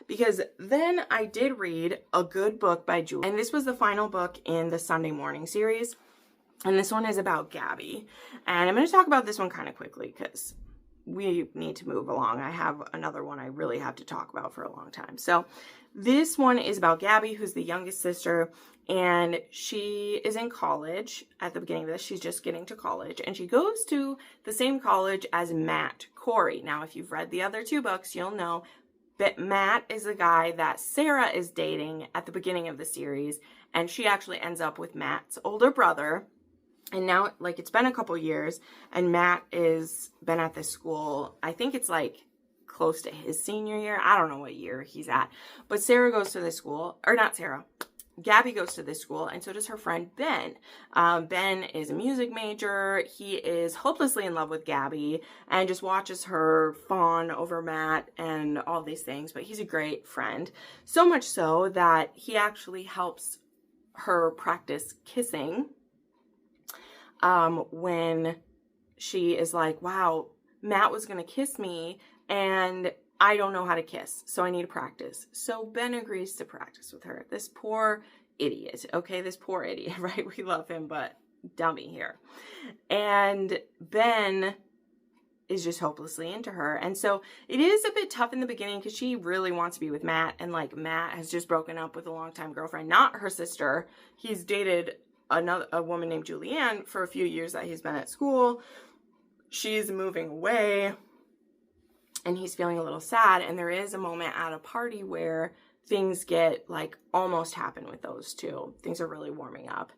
Because then I did read a good book by Julie. And this was the final book in the Sunday morning series. And this one is about Gabby. And I'm going to talk about this one kind of quickly because we need to move along. I have another one I really have to talk about for a long time. So this one is about Gabby, who's the youngest sister. And she is in college at the beginning of this. She's just getting to college. And she goes to the same college as Matt Corey. Now, if you've read the other two books, you'll know that Matt is the guy that Sarah is dating at the beginning of the series. And she actually ends up with Matt's older brother. And now, it's been a couple years. And Matt is been at this school. I think it's close to his senior year. I don't know what year he's at. But Sarah goes to this school. Or not Sarah. Gabby goes to this school, and so does her friend Ben. Ben is a music major. He is hopelessly in love with Gabby and just watches her fawn over Matt and all these things, but he's a great friend. So much so that he actually helps her practice kissing when she is like, wow, Matt was going to kiss me, and I don't know how to kiss, so I need to practice. So Ben agrees to practice with her. This poor idiot, okay? This poor idiot, right? We love him, but dummy here. And Ben is just hopelessly into her. And so it is a bit tough in the beginning because she really wants to be with Matt. And Matt has just broken up with a longtime girlfriend, not her sister. He's dated a woman named Julianne for a few years that he's been at school. She's moving away. And he's feeling a little sad. And there is a moment at a party where things get almost happen with those two. Things are really warming up.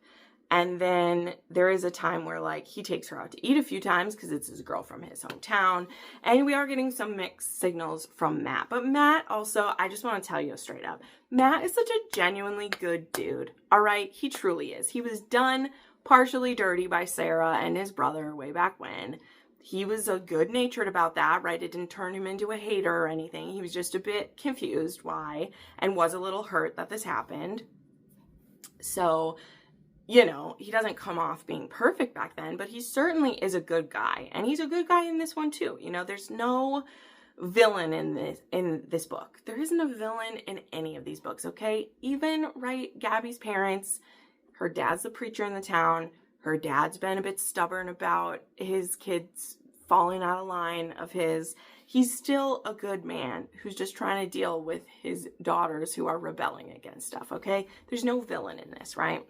And then there is a time where he takes her out to eat a few times because it's his girl from his hometown. And we are getting some mixed signals from Matt. But Matt also, I just want to tell you straight up, Matt is such a genuinely good dude. All right. He truly is. He was done partially dirty by Sarah and his brother way back when. He was good-natured about that, right? It didn't turn him into a hater or anything. He was just a bit confused why and was a little hurt that this happened. So, he doesn't come off being perfect back then, but he certainly is a good guy. And he's a good guy in this one too. There's no villain in this book. There isn't a villain in any of these books, okay? Even, right, Gabby's parents, her dad's the preacher in the town. Her dad's been a bit stubborn about his kids falling out of line of his. He's still a good man who's just trying to deal with his daughters who are rebelling against stuff, okay? There's no villain in this, right?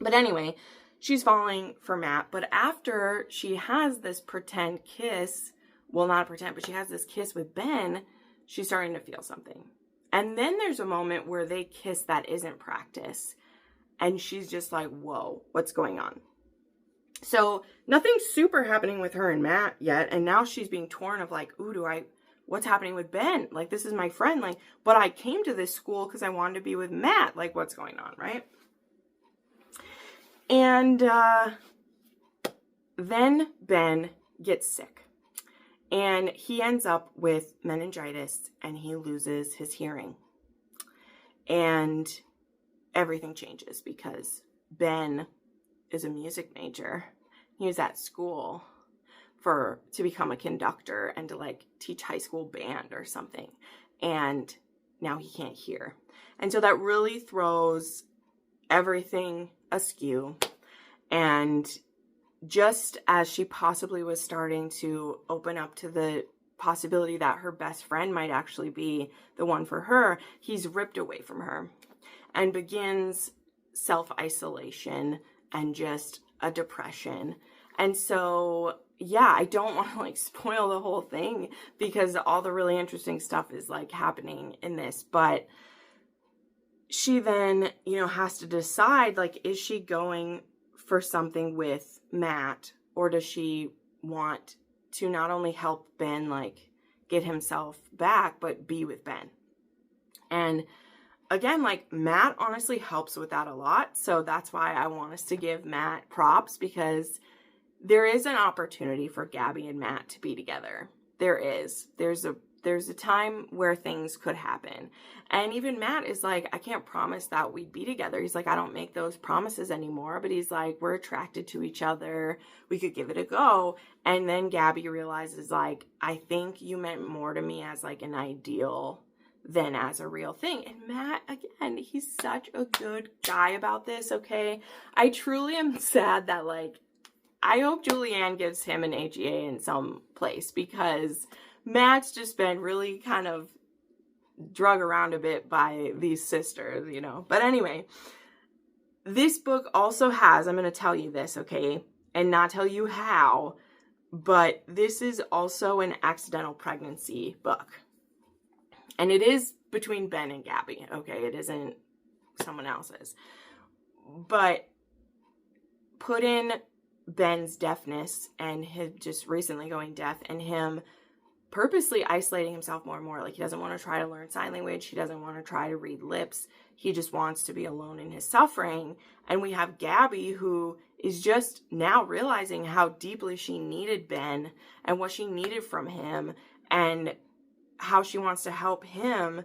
But anyway, she's falling for Matt. But after she has this pretend kiss, well, not pretend, but she has this kiss with Ben, she's starting to feel something. And then there's a moment where they kiss that isn't practice. And she's just like, whoa, what's going on? So nothing super happening with her and Matt yet. And now she's being torn of ooh, what's happening with Ben? This is my friend. But I came to this school because I wanted to be with Matt. What's going on, right? And then Ben gets sick. And he ends up with meningitis and he loses his hearing. And everything changes because Ben is a music major. He was at school to become a conductor and to teach high school band or something. And now he can't hear. And so that really throws everything askew. And just as she possibly was starting to open up to the possibility that her best friend might actually be the one for her, he's ripped away from her and begins self-isolation and just a depression. And so, yeah, I don't want to like spoil the whole thing because all the really interesting stuff is like happening in this. But she then, you know, has to decide, like, is she going for something with Matt, or does she want to not only help Ben, like, get himself back, but be with Ben? And again, like, Matt honestly helps with that a lot. So that's why I want us to give Matt props, because there is an opportunity for Gabby and Matt to be together. There is. There's a time where things could happen. And even Matt is like, I can't promise that we'd be together. He's like, I don't make those promises anymore. But he's like, we're attracted to each other. We could give it a go. And then Gabby realizes, like, I think you meant more to me as like an ideal than as a real thing. And Matt, again, he's such a good guy about this, okay? I truly am sad that, like, I hope Julianne gives him an AGA in some place, because Matt's just been really kind of drug around a bit by these sisters, you know. But anyway, this book also has, I'm going to tell you this, okay, and not tell you how, but this is also an accidental pregnancy book. And it is between Ben and Gabby, okay? It isn't someone else's. But put in Ben's deafness and him just recently going deaf, and him purposely isolating himself more and more. Like, he doesn't want to try to learn sign language. He doesn't want to try to read lips. He just wants to be alone in his suffering. And we have Gabby, who is just now realizing how deeply she needed Ben and what she needed from him and how she wants to help him.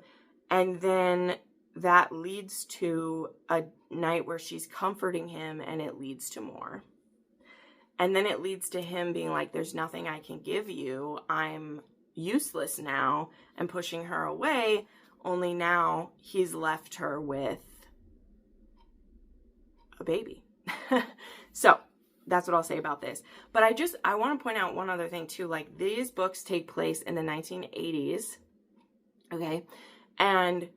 And then that leads to a night where she's comforting him, and it leads to more. And then it leads to him being like, there's nothing I can give you. I'm useless now, and pushing her away. Only now he's left her with a baby. So that's what I'll say about this. But I want to point out one other thing too. Like, these books take place in the 1980s. Okay. And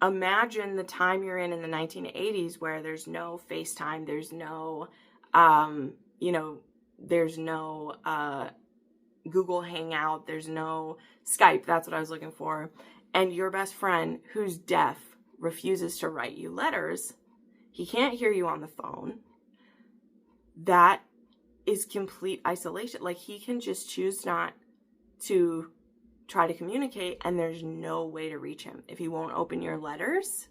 imagine the time you're in the 1980s, where there's no FaceTime. There's no, there's no Google Hangout. There's no Skype. That's what I was looking for. And your best friend, who's deaf, refuses to write you letters. He can't hear you on the phone. That is complete isolation. Like, he can just choose not to try to communicate, and there's no way to reach him. If he won't open your letters,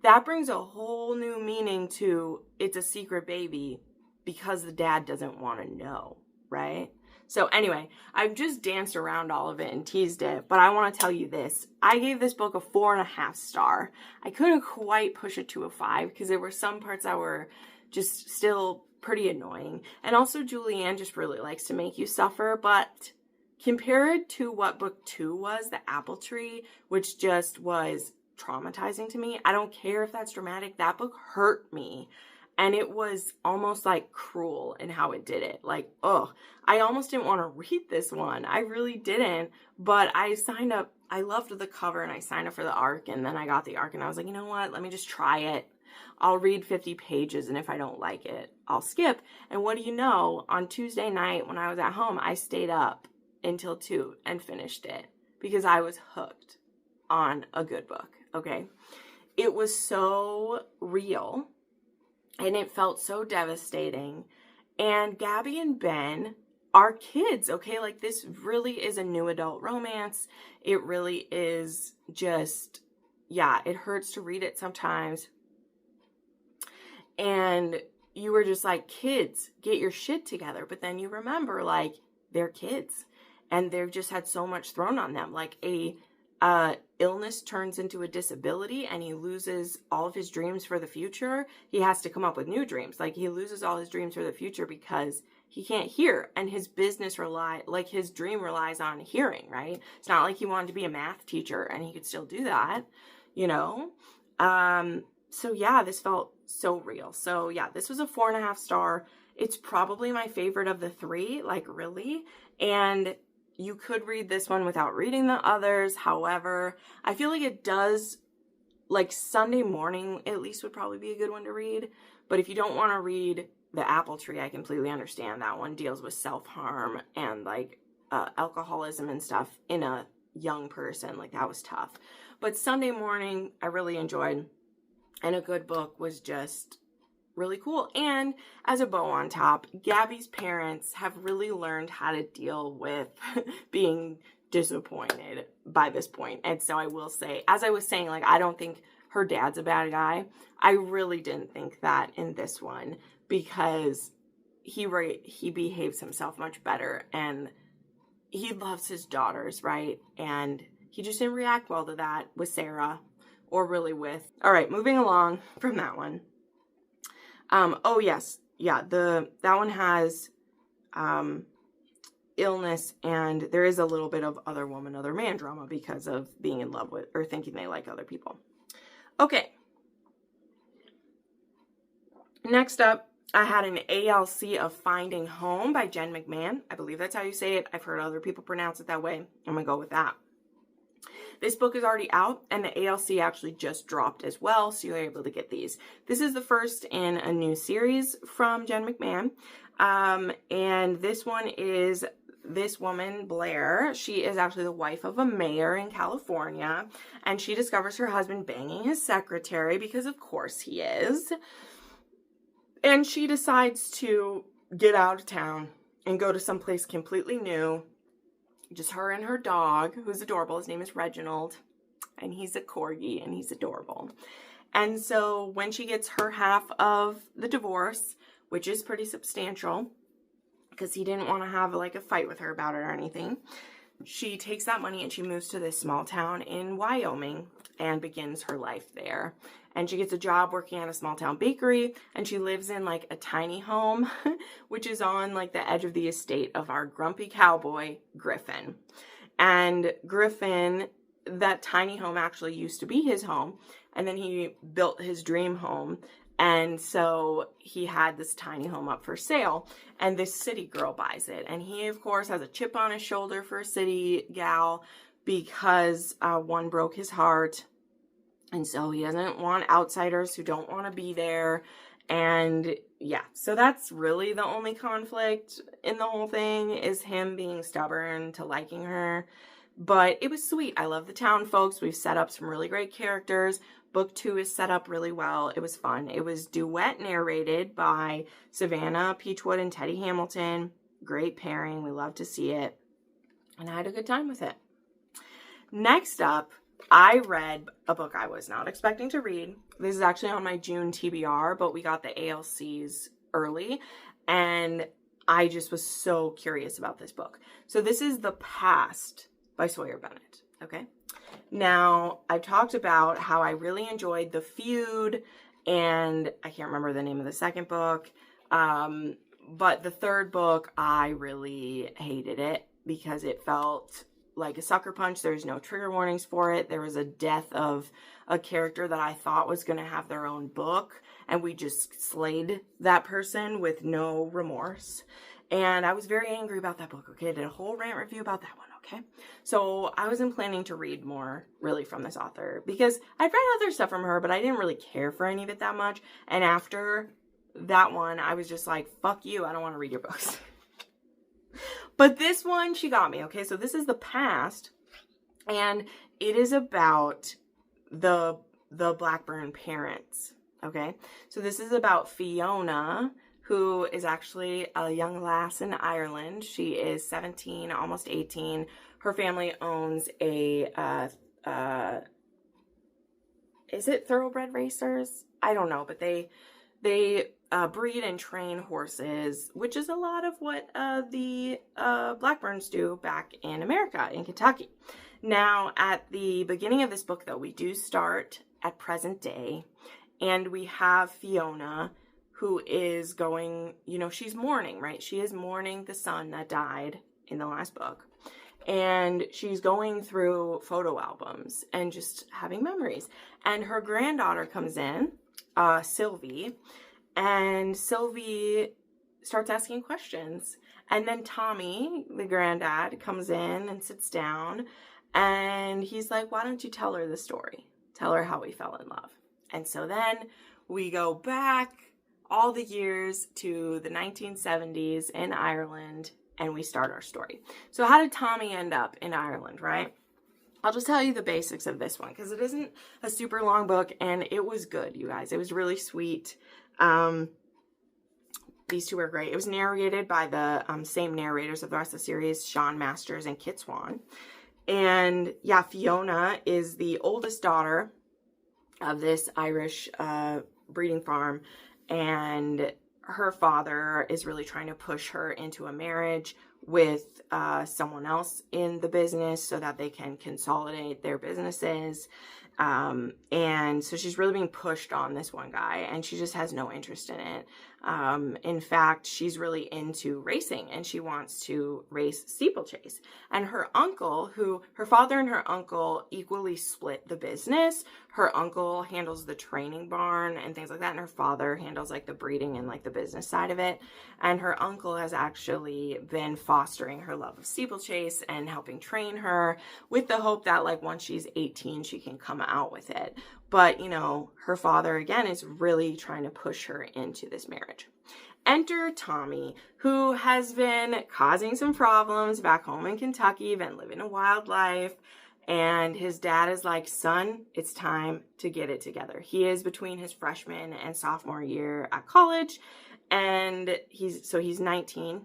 that brings a whole new meaning to it's a secret baby, because the dad doesn't want to know, right? So anyway, I've just danced around all of it and teased it, but I want to tell you this. I gave this book a 4.5 star. I couldn't quite push it to a 5 because there were some parts that were just still pretty annoying. And also, Julianne just really likes to make you suffer, but compared to what book 2 was, The Apple Tree, which just was traumatizing to me, I don't care if that's dramatic, that book hurt me. And it was almost like cruel in how it did it. Like, I almost didn't want to read this one. I really didn't. But I signed up. I loved the cover, and I signed up for the ARC. And then I got the ARC, and I was like, you know what? Let me just try it. I'll read 50 pages. And if I don't like it, I'll skip. And what do you know? On Tuesday night when I was at home, I stayed up until 2 and finished it. Because I was hooked on a good book. Okay? It was so real. And it felt so devastating. And Gabby and Ben are kids, okay? Like, this really is a new adult romance. It really is just, yeah, it hurts to read it sometimes. And you were just like, kids, get your shit together. But then you remember, like, they're kids. And they've just had so much thrown on them. Like, illness turns into a disability, and he loses all of his dreams for the future. He has to come up with new dreams. Like, he loses all his dreams for the future because he can't hear, and his his dream relies on hearing, right? It's not like he wanted to be a math teacher and he could still do that, you know? So yeah, this felt so real. So yeah, this was a 4.5 star. It's probably my favorite of the 3, like, really. And you could read this one without reading the others. However, I feel like it does like Sunday morning at least would probably be a good one to read. But if you don't want to read The Apple Tree, I completely understand. That one deals with self-harm and like alcoholism and stuff in a young person. Like that was tough. But Sunday morning I really enjoyed, and A Good Book was just really cool. And as a bow on top, Gabby's parents have really learned how to deal with being disappointed by this point. And so I will say, as I was saying, like, I don't think her dad's a bad guy. I really didn't think that in this one, because he behaves himself much better, and he loves his daughters, right? And he just didn't react well to that with Sarah, or really with. All right, moving along from that one. Oh yes, yeah, that one has illness, and there is a little bit of other woman, other man drama because of being in love with or thinking they like other people. Okay. Next up, I had an ALC of Finding Home by Jenn McMahon. I believe that's how you say it. I've heard other people pronounce it that way. I'm going to go with that. This book is already out, and the ALC actually just dropped as well, so you're able to get these. This is the first in a new series from Jenn McMahon, and this one is this woman, Blair. She is actually the wife of a mayor in California, and she discovers her husband banging his secretary, because of course he is, and she decides to get out of town and go to someplace completely new. Just her and her dog, who's adorable. His name is Reginald, and he's a corgi, and he's adorable. And so when she gets her half of the divorce, which is pretty substantial, because he didn't want to have like a fight with her about it or anything, she takes that money and she moves to this small town in Wyoming and begins her life there. And she gets a job working at a small town bakery, and she lives in like a tiny home, which is on like the edge of the estate of our grumpy cowboy, Griffin. And Griffin, that tiny home actually used to be his home, and then he built his dream home. And so he had this tiny home up for sale, and this city girl buys it. And he, of course, has a chip on his shoulder for a city gal because one broke his heart. And so he doesn't want outsiders who don't want to be there. And yeah, so that's really the only conflict in the whole thing, is him being stubborn to liking her. But it was sweet. I love the town folks. We've set up some really great characters. Book 2 is set up really well. It was fun. It was duet narrated by Savannah Peachwood and Teddy Hamilton. Great pairing. We love to see it. And I had a good time with it. Next up, I read a book I was not expecting to read. This is actually on my June TBR, but we got the ALCs early, and I just was so curious about this book. So this is The Past by Sawyer Bennett, okay? Now, I talked about how I really enjoyed The Feud, and I can't remember the name of the second book, but the third book, I really hated it because it felt like a sucker punch. There's no trigger warnings for it. There was a death of a character that I thought was going to have their own book, and we just slayed that person with no remorse. And I was very angry about that book, okay? I did a whole rant review about that one, okay? So I wasn't planning to read more, really, from this author, because I'd read other stuff from her, but I didn't really care for any of it that much. And after that one, I was just like, fuck you, I don't want to read your books. But this one, she got me, okay? So this is The Past, and it is about the Blackburn parents, okay? So this is about Fiona, who is actually a young lass in Ireland. She is 17, almost 18. Her family owns a, is it thoroughbred racers? I don't know, but they breed and train horses, which is a lot of what the Blackburns do back in America, in Kentucky. Now, at the beginning of this book, though, we do start at present day, and we have Fiona, who is going, you know, she's mourning, right? She is mourning the son that died in the last book. And she's going through photo albums and just having memories. And her granddaughter comes in, Sylvie, and Sylvie starts asking questions. And then Tommy, the granddad, comes in and sits down, and he's like, why don't you tell her the story? tell her how we fell in love. And so then we go back all the years to the 1970s in Ireland, and we start our story. So how did Tommy end up in Ireland, right? I'll just tell you the basics of this one because it isn't a super long book, and it was good, you guys. It was really sweet. These two are great. It was narrated by the same narrators of the rest of the series, Sean Masters and Kit Swan. And yeah, Fiona is the oldest daughter of this Irish breeding farm, and her father is really trying to push her into a marriage with someone else in the business so that they can consolidate their businesses. And so she's really being pushed on this one guy, and she just has no interest in it. In fact, she's really into racing, and she wants to race steeplechase. And her uncle, her father and her uncle equally split the business. Her uncle handles the training barn and things like that, and her father handles like the breeding and like the business side of it. And her uncle has actually been fostering her love of steeplechase and helping train her with the hope that like once she's 18, she can come out with it. But, you know, her father, again, is really trying to push her into this marriage. Enter Tommy, who has been causing some problems back home in Kentucky, been living a wild life. And his dad is like, son, it's time to get it together. He is between his freshman and sophomore year at college. And he's 19.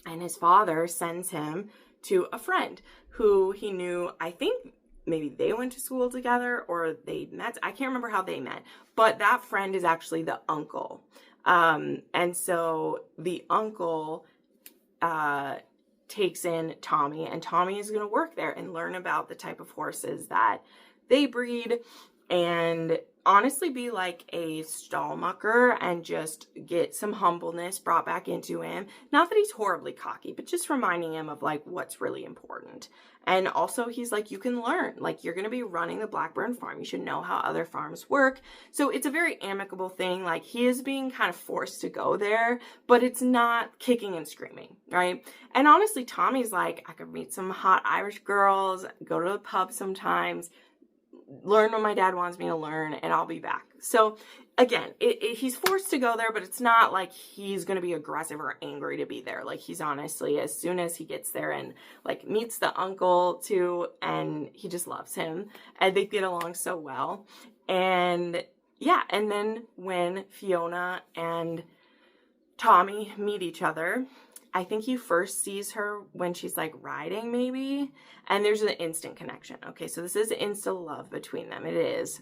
And his father sends him to a friend who he knew, I think, maybe they went to school together or they met. I can't remember how they met, but that friend is actually the uncle. And so the uncle takes in Tommy, and Tommy is going to work there and learn about the type of horses that they breed and honestly be like a stall mucker and just get some humbleness brought back into him. Not that he's horribly cocky, but just reminding him of like what's really important. And also he's like, you can learn, like you're going to be running the Blackburn farm. You should know how other farms work. So it's a very amicable thing. Like he is being kind of forced to go there, but it's not kicking and screaming, right? And honestly, Tommy's like, I could meet some hot Irish girls, go to the pub sometimes, learn what my dad wants me to learn, and I'll be back. So again, he's forced to go there, but it's not like he's going to be aggressive or angry to be there. Like he's honestly, as soon as he gets there and like meets the uncle too, and he just loves him and they get along so well. And yeah, and then when Fiona and Tommy meet each other, I think he first sees her when she's like riding maybe, and there's an instant connection. Okay, so this is instant love between them. It is.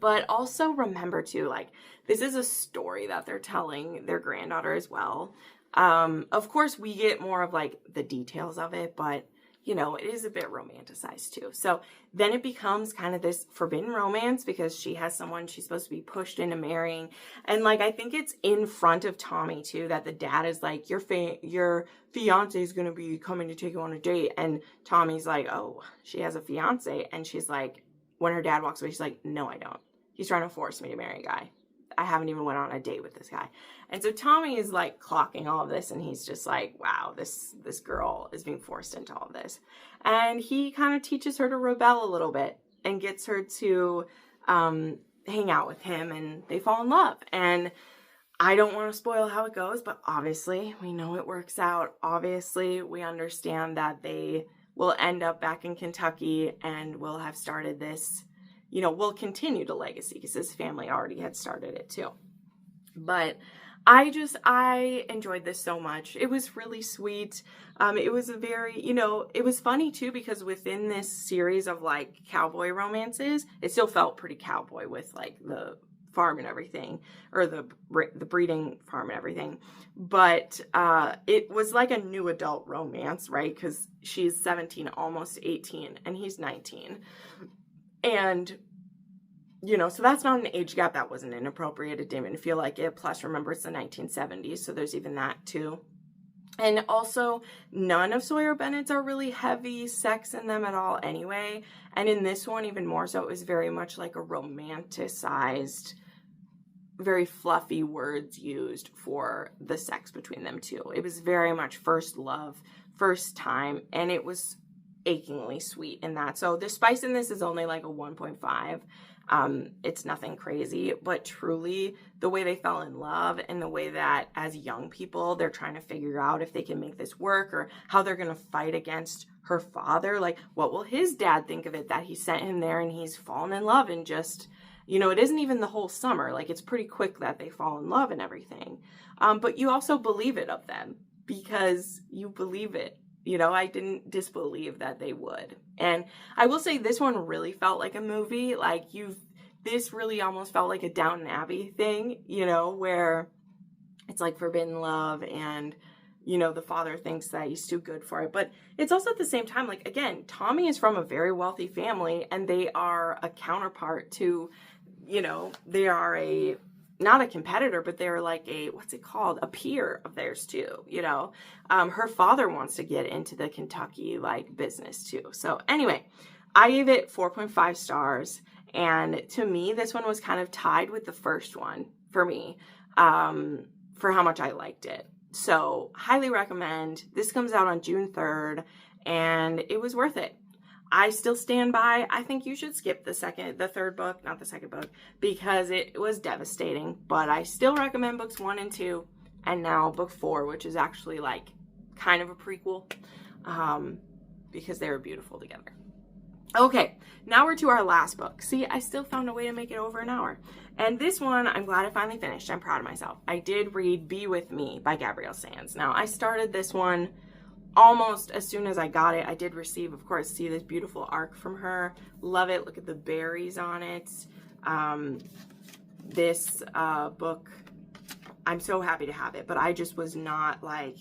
But also remember too, like this is a story that they're telling their granddaughter as well. Of course we get more of like the details of it, but you know, it is a bit romanticized too. So then it becomes kind of this forbidden romance because she has someone she's supposed to be pushed into marrying. And like, I think it's in front of Tommy too, that the dad is like, your fiance is going to be coming to take you on a date. And Tommy's like, oh, she has a fiance. And she's like, when her dad walks away, she's like, no, I don't. He's trying to force me to marry a guy. I haven't even went on a date with this guy. And so Tommy is like clocking all of this, and he's just like, wow, this girl is being forced into all of this. And he kind of teaches her to rebel a little bit and gets her to hang out with him, and they fall in love. And I don't want to spoil how it goes, but obviously we know it works out. Obviously we understand that they will end up back in Kentucky and will have started this, you know, will continue the legacy because his family already had started it too. But I enjoyed this so much. It was really sweet. It was a very, you know, it was funny too because within this series of like cowboy romances, it still felt pretty cowboy with like the farm and everything, or the breeding farm and everything. But it was like a new adult romance, right? Because she's 17, almost 18, and he's 19. And you know, so that's not an age gap that wasn't inappropriate. It didn't even feel like it. Plus, remember, it's the 1970s, so there's even that too. And also, none of Sawyer Bennett's are really heavy sex in them at all anyway. And in this one, even more so, it was very much like a romanticized, very fluffy words used for the sex between them two. It was very much first love, first time, and it was achingly sweet in that. So the spice in this is only like a 1.5. It's nothing crazy, but truly the way they fell in love and the way that as young people, they're trying to figure out if they can make this work or how they're going to fight against her father. Like, what will his dad think of it that he sent him there and he's fallen in love and just, you know, it isn't even the whole summer. Like, it's pretty quick that they fall in love and everything. But you also believe it of them because you believe it. You know, I didn't disbelieve that they would. And I will say this one really felt like a movie. Like, this really almost felt like a Downton Abbey thing, you know, where it's like forbidden love and, you know, the father thinks that he's too good for it. But it's also at the same time, like, again, Tommy is from a very wealthy family and they are a counterpart to, you know, they are not a competitor, but they're like a peer of theirs too, you know. Her father wants to get into the Kentucky like business too. So anyway, I gave it 4.5 stars. And to me, this one was kind of tied with the first one for me, for how much I liked it. So highly recommend. This comes out on June 3rd and it was worth it. I still stand by, I think you should skip the third book, not the second book, because it was devastating. But I still recommend books 1 and 2, and now book 4, which is actually like kind of a prequel, because they were beautiful together. Okay, now we're to our last book. See, I still found a way to make it over an hour. And this one, I'm glad I finally finished. I'm proud of myself. I did read Be With Me by Gabrielle Sands. Now, I started this one almost as soon as I got it. I did receive, of course, see this beautiful arc from her. Love it. Look at the berries on it. This book, I'm so happy to have it, but I just was not like,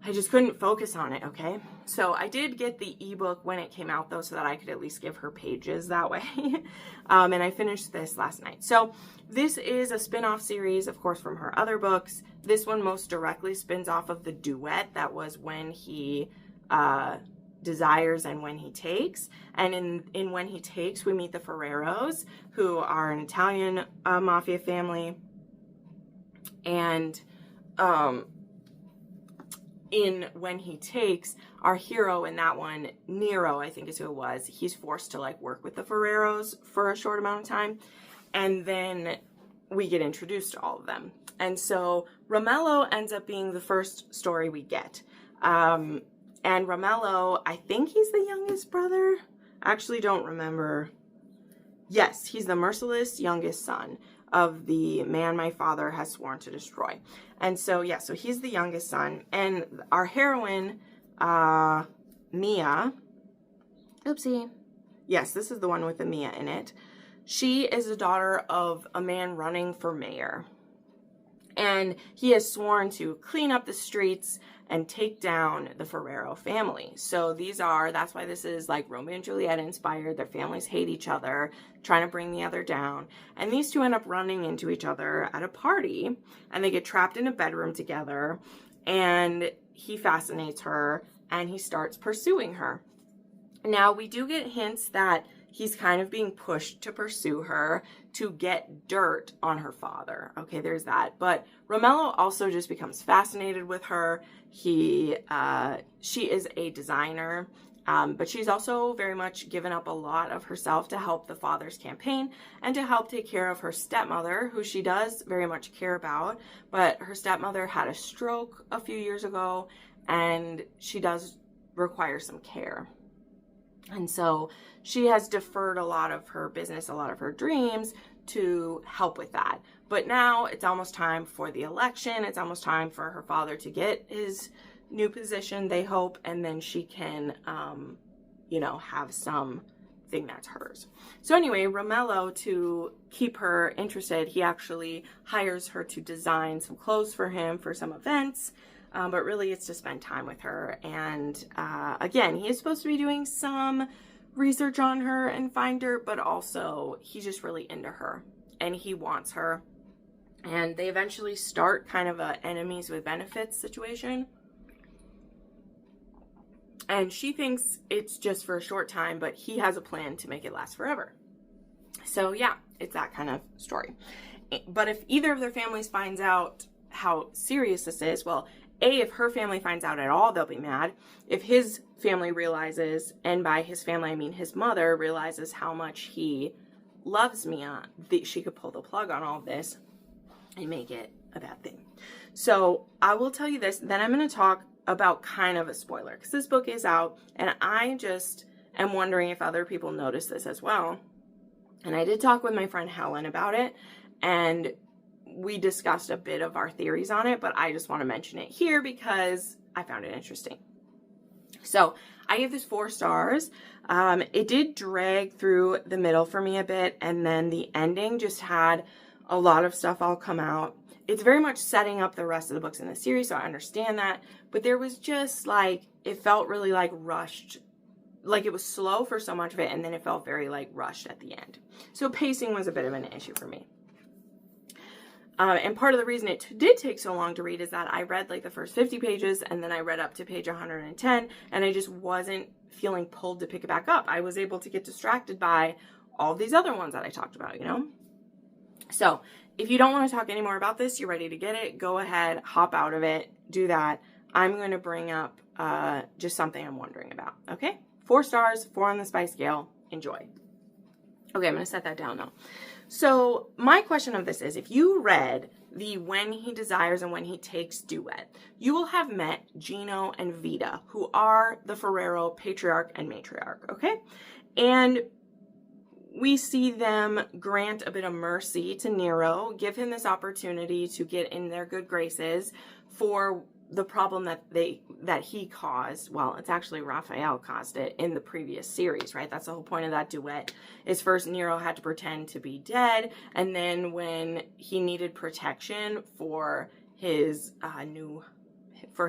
I just couldn't focus on it, okay? So I did get the ebook when it came out, though, so that I could at least give her pages that way. And I finished this last night. So this is a spin-off series, of course, from her other books. This one most directly spins off of the duet that was When He Desires and When He Takes. And in When He Takes, we meet the Ferreros, who are an Italian mafia family. And in When He Takes, our hero in that one, Nero, I think is who it was, he's forced to like work with the Ferreros for a short amount of time. And then we get introduced to all of them. And so Romello ends up being the first story we get. And Romello, I think he's the youngest brother. I actually don't remember. Yes, he's the merciless youngest son of the man my father has sworn to destroy. And so, yeah, so he's the youngest son. And our heroine, Mia, oopsie. Yes, this is the one with the Mia in it. She is the daughter of a man running for mayor. And he has sworn to clean up the streets and take down the Ferrero family. So that's why this is like Romeo and Juliet inspired. Their families hate each other, trying to bring the other down. And these two end up running into each other at a party, and they get trapped in a bedroom together, and he fascinates her, and he starts pursuing her. Now, we do get hints that he's kind of being pushed to pursue her to get dirt on her father. Okay, there's that. But Romello also just becomes fascinated with her. She is a designer, but she's also very much given up a lot of herself to help the father's campaign and to help take care of her stepmother, who she does very much care about. But her stepmother had a stroke a few years ago, and she does require some care. And so she has deferred a lot of her business, a lot of her dreams to help with that. But now it's almost time for the election. It's almost time for her father to get his new position, they hope, and then she can, have something that's hers. So anyway, Romello, to keep her interested, he actually hires her to design some clothes for him for some events. But really it's to spend time with her. And again, he is supposed to be doing some research on her and find her, but also he's just really into her and he wants her. And they eventually start kind of a enemies with benefits situation. And she thinks it's just for a short time, but he has a plan to make it last forever. So yeah, it's that kind of story. But if either of their families finds out how serious this is, well, if her family finds out at all, they'll be mad. If his family realizes, and by his family I mean his mother, realizes how much he loves Mia, she could pull the plug on all of this and make it a bad thing. So I will tell you this, then I'm going to talk about kind of a spoiler, because this book is out, and I just am wondering if other people notice this as well. And I did talk with my friend Helen about it, and we discussed a bit of our theories on it, but I just want to mention it here because I found it interesting. So I gave this 4 stars. It did drag through the middle for me a bit, and then the ending just had a lot of stuff all come out. It's very much setting up the rest of the books in the series, so I understand that, but there was just like, it felt really like rushed, like it was slow for so much of it, and then it felt very like rushed at the end. So pacing was a bit of an issue for me. And part of the reason it did take so long to read is that I read like the first 50 pages, and then I read up to page 110, and I just wasn't feeling pulled to pick it back up. I was able to get distracted by all these other ones that I talked about, you know? So if you don't want to talk anymore about this, you're ready to get it, go ahead, hop out of it, do that. I'm going to bring up just something I'm wondering about, okay? 4 stars, 4 on the spice scale, enjoy. Okay, I'm going to set that down though. So my question of this is, if you read the When He Desires and When He Takes duet, you will have met Gino and Vita, who are the Ferrero patriarch and matriarch, okay? And we see them grant a bit of mercy to Nero, give him this opportunity to get in their good graces for the problem that he caused. Well, it's actually Raphael caused it in the previous series, right? That's the whole point of that duet, is first Nero had to pretend to be dead, and then when he needed protection for his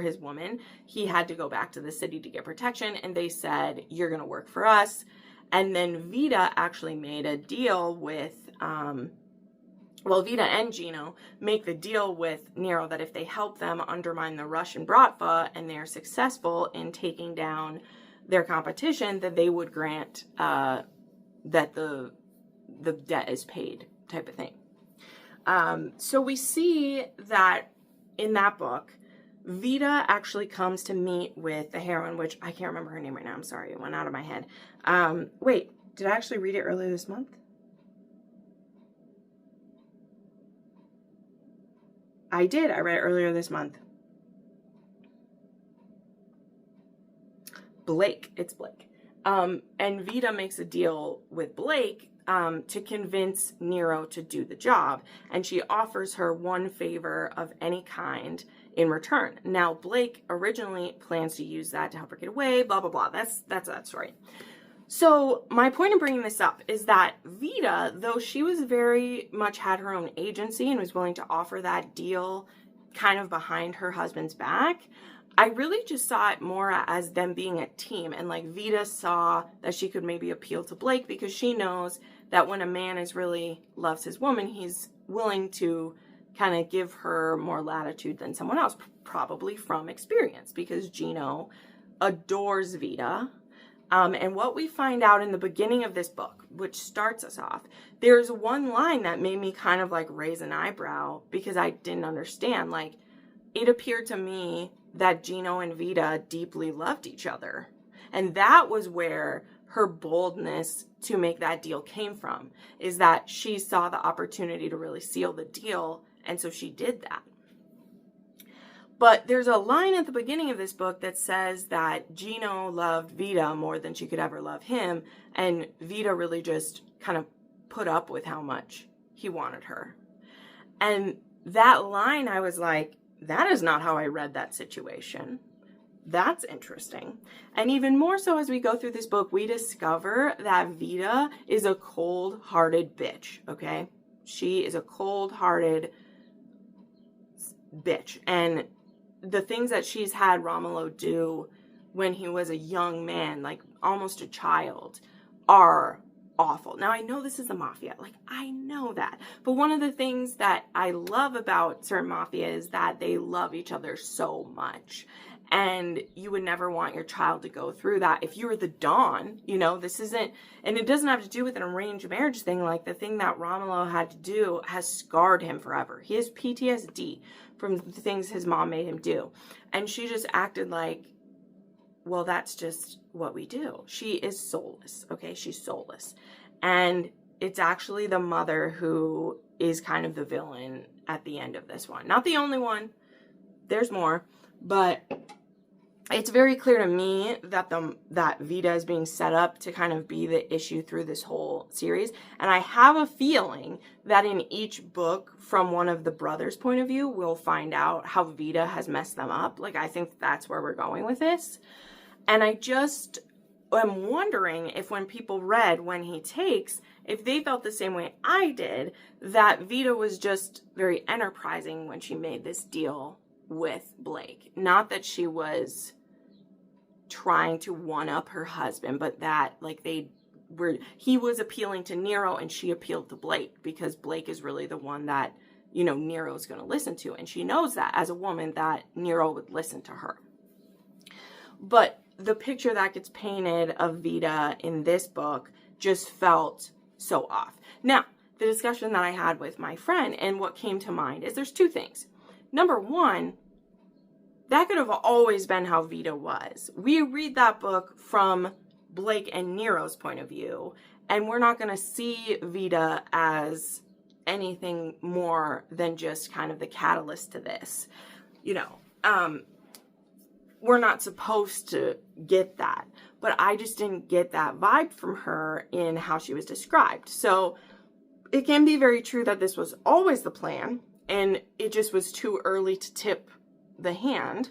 his woman, he had to go back to the city to get protection, and they said, you're gonna work for us. And then Vita actually made a deal with Vita and Gino make the deal with Nero that if they help them undermine the Russian Bratva and they're successful in taking down their competition, that they would grant that the debt is paid, type of thing. So we see that in that book, Vita actually comes to meet with the heroine, which I can't remember her name right now. I'm sorry, it went out of my head. Wait, did I actually read it earlier this month? I did. I read it earlier this month. Blake. It's Blake. And Vita makes a deal with Blake to convince Nero to do the job. And she offers her one favor of any kind in return. Now, Blake originally plans to use that to help her get away, blah, blah, blah. That's that story. So my point in bringing this up is that Vita, though she was very much had her own agency and was willing to offer that deal kind of behind her husband's back, I really just saw it more as them being a team. And like Vita saw that she could maybe appeal to Blake because she knows that when a man really loves his woman, he's willing to kind of give her more latitude than someone else, probably from experience, because Gino adores Vita. And what we find out in the beginning of this book, which starts us off, there's one line that made me kind of like raise an eyebrow because I didn't understand. Like, it appeared to me that Gino and Vita deeply loved each other. And that was where her boldness to make that deal came from, is that she saw the opportunity to really seal the deal, and so she did that. But there's a line at the beginning of this book that says that Gino loved Vita more than she could ever love him, and Vita really just kind of put up with how much he wanted her. And that line, I was like, that is not how I read that situation. That's interesting. And even more so as we go through this book, we discover that Vita is a cold-hearted bitch, okay? She is a cold-hearted bitch. And the things that she's had Romolo do when he was a young man, like almost a child, are awful. Now, I know this is the Mafia. Like, I know that. But one of the things that I love about certain Mafia is that they love each other so much. And you would never want your child to go through that. If you were the Don, you know, this isn't, and it doesn't have to do with an arranged marriage thing. Like, the thing that Romulo had to do has scarred him forever. He has PTSD from the things his mom made him do. And she just acted like, well, that's just what we do. She is soulless, okay? She's soulless. And it's actually the mother who is kind of the villain at the end of this one. Not the only one. There's more. But it's very clear to me that that Vida is being set up to kind of be the issue through this whole series. And I have a feeling that in each book, from one of the brothers' point of view, we'll find out how Vida has messed them up. Like, I think that's where we're going with this. And I just am wondering if when people read When He Takes, if they felt the same way I did, that Vida was just very enterprising when she made this deal with Blake. Not that she was trying to one-up her husband, but that, like, he was appealing to Nero and she appealed to Blake, because Blake is really the one that, you know, Nero's going to listen to. And she knows that as a woman that Nero would listen to her. But the picture that gets painted of Vida in this book just felt so off. Now, the discussion that I had with my friend and what came to mind is there's two things. Number one, that could have always been how Vida was. We read that book from Blake and Nero's point of view, and we're not going to see Vida as anything more than just kind of the catalyst to this. You know, we're not supposed to get that. But I just didn't get that vibe from her in how she was described. So it can be very true that this was always the plan, and it just was too early to tip the hand.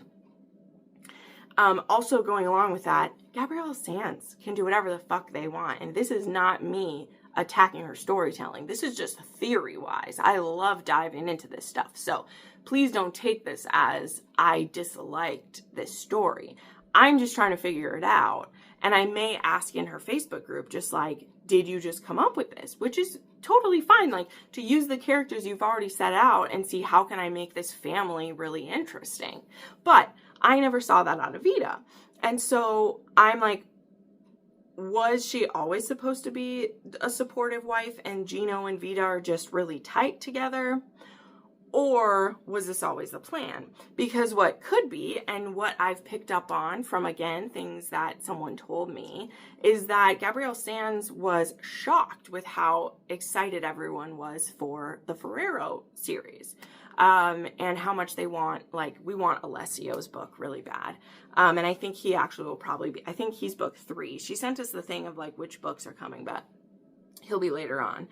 Also going along with that, Gabrielle Sands can do whatever the fuck they want. And this is not me attacking her storytelling. This is just theory-wise. I love diving into this stuff. So please don't take this as I disliked this story. I'm just trying to figure it out. And I may ask in her Facebook group, just like, did you just come up with this? Which is totally fine. Like, to use the characters you've already set out and see how can I make this family really interesting. But I never saw that out of Vida. And so I'm like, was she always supposed to be a supportive wife and Gino and Vida are just really tight together? Or was this always the plan? Because what could be, and what I've picked up on from, again, things that someone told me, is that Gabrielle Sands was shocked with how excited everyone was for the Ferrero series. And how much they want, like, we want Alessio's book really bad. And I think he actually will probably be, I think he's book 3. She sent us the thing of, like, which books are coming, but he'll be later on.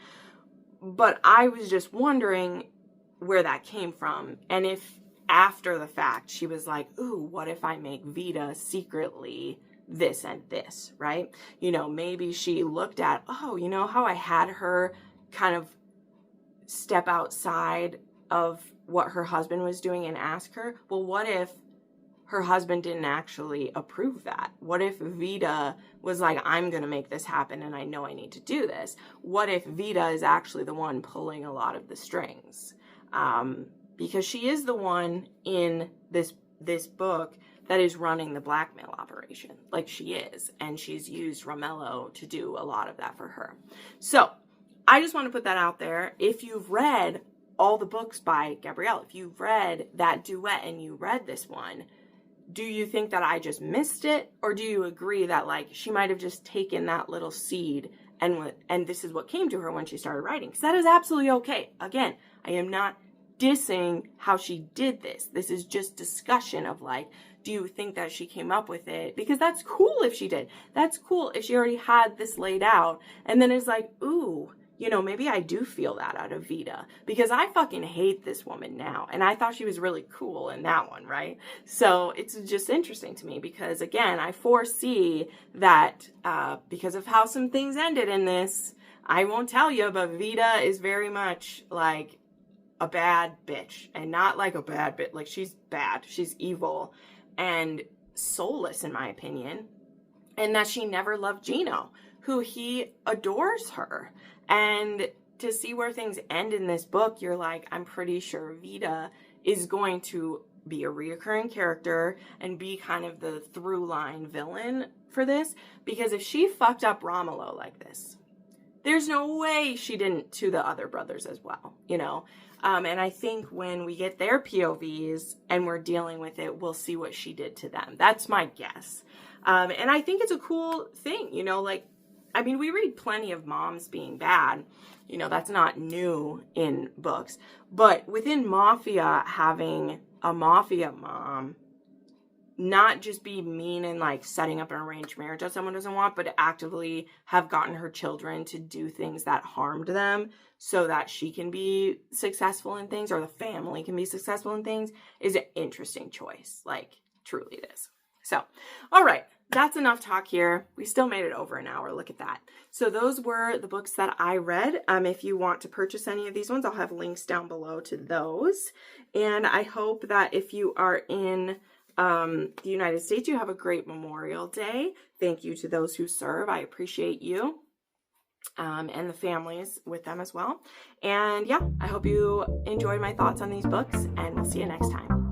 But I was just wondering where that came from, and if after the fact she was like, ooh, what if I make Vida secretly this and this, right? You know, maybe she looked at, oh, you know how I had her kind of step outside of what her husband was doing and ask her, well, what if her husband didn't actually approve that? What if Vida was like, I'm going to make this happen and I know I need to do this? What if Vida is actually the one pulling a lot of the strings? Because she is the one in this book that is running the blackmail operation. Like, she is. And she's used Romello to do a lot of that for her. So I just want to put that out there. If you've read all the books by Gabrielle, if you've read that duet and you read this one, do you think that I just missed it? Or do you agree that, like, she might have just taken that little seed and this is what came to her when she started writing? Because that is absolutely okay. Again, I am not dissing how she did this. This is just discussion of, like, do you think that she came up with it? Because that's cool if she did. That's cool if she already had this laid out. And then it's like, ooh, you know, maybe I do feel that out of Vida. Because I fucking hate this woman now. And I thought she was really cool in that one, right? So it's just interesting to me because, again, I foresee that because of how some things ended in this, I won't tell you, but Vida is very much like a bad bitch. And not like a bad bitch. Like, she's bad. She's evil. And soulless, in my opinion. And that she never loved Gino. who he adores her. And to see where things end in this book, you're like, I'm pretty sure Vita is going to be a reoccurring character and be kind of the through line villain for this, because if she fucked up Romulo like this, there's no way she didn't to the other brothers as well, you know? And I think when we get their POVs and we're dealing with it, we'll see what she did to them. That's my guess. And I think it's a cool thing, you know, like, I mean, we read plenty of moms being bad. You know, that's not new in books. But within Mafia, having a Mafia mom not just be mean and like setting up an arranged marriage that someone doesn't want, but actively have gotten her children to do things that harmed them so that she can be successful in things, or the family can be successful in things, is an interesting choice. Like, truly it is. So, all right. That's enough talk here. We still made it over an hour. Look at that. So those were the books that I read. If you want to purchase any of these ones, I'll have links down below to those. And I hope that if you are in the United States, you have a great Memorial Day. Thank you to those who serve. I appreciate you. And the families with them as well. And yeah, I hope you enjoyed my thoughts on these books, and we'll see you next time.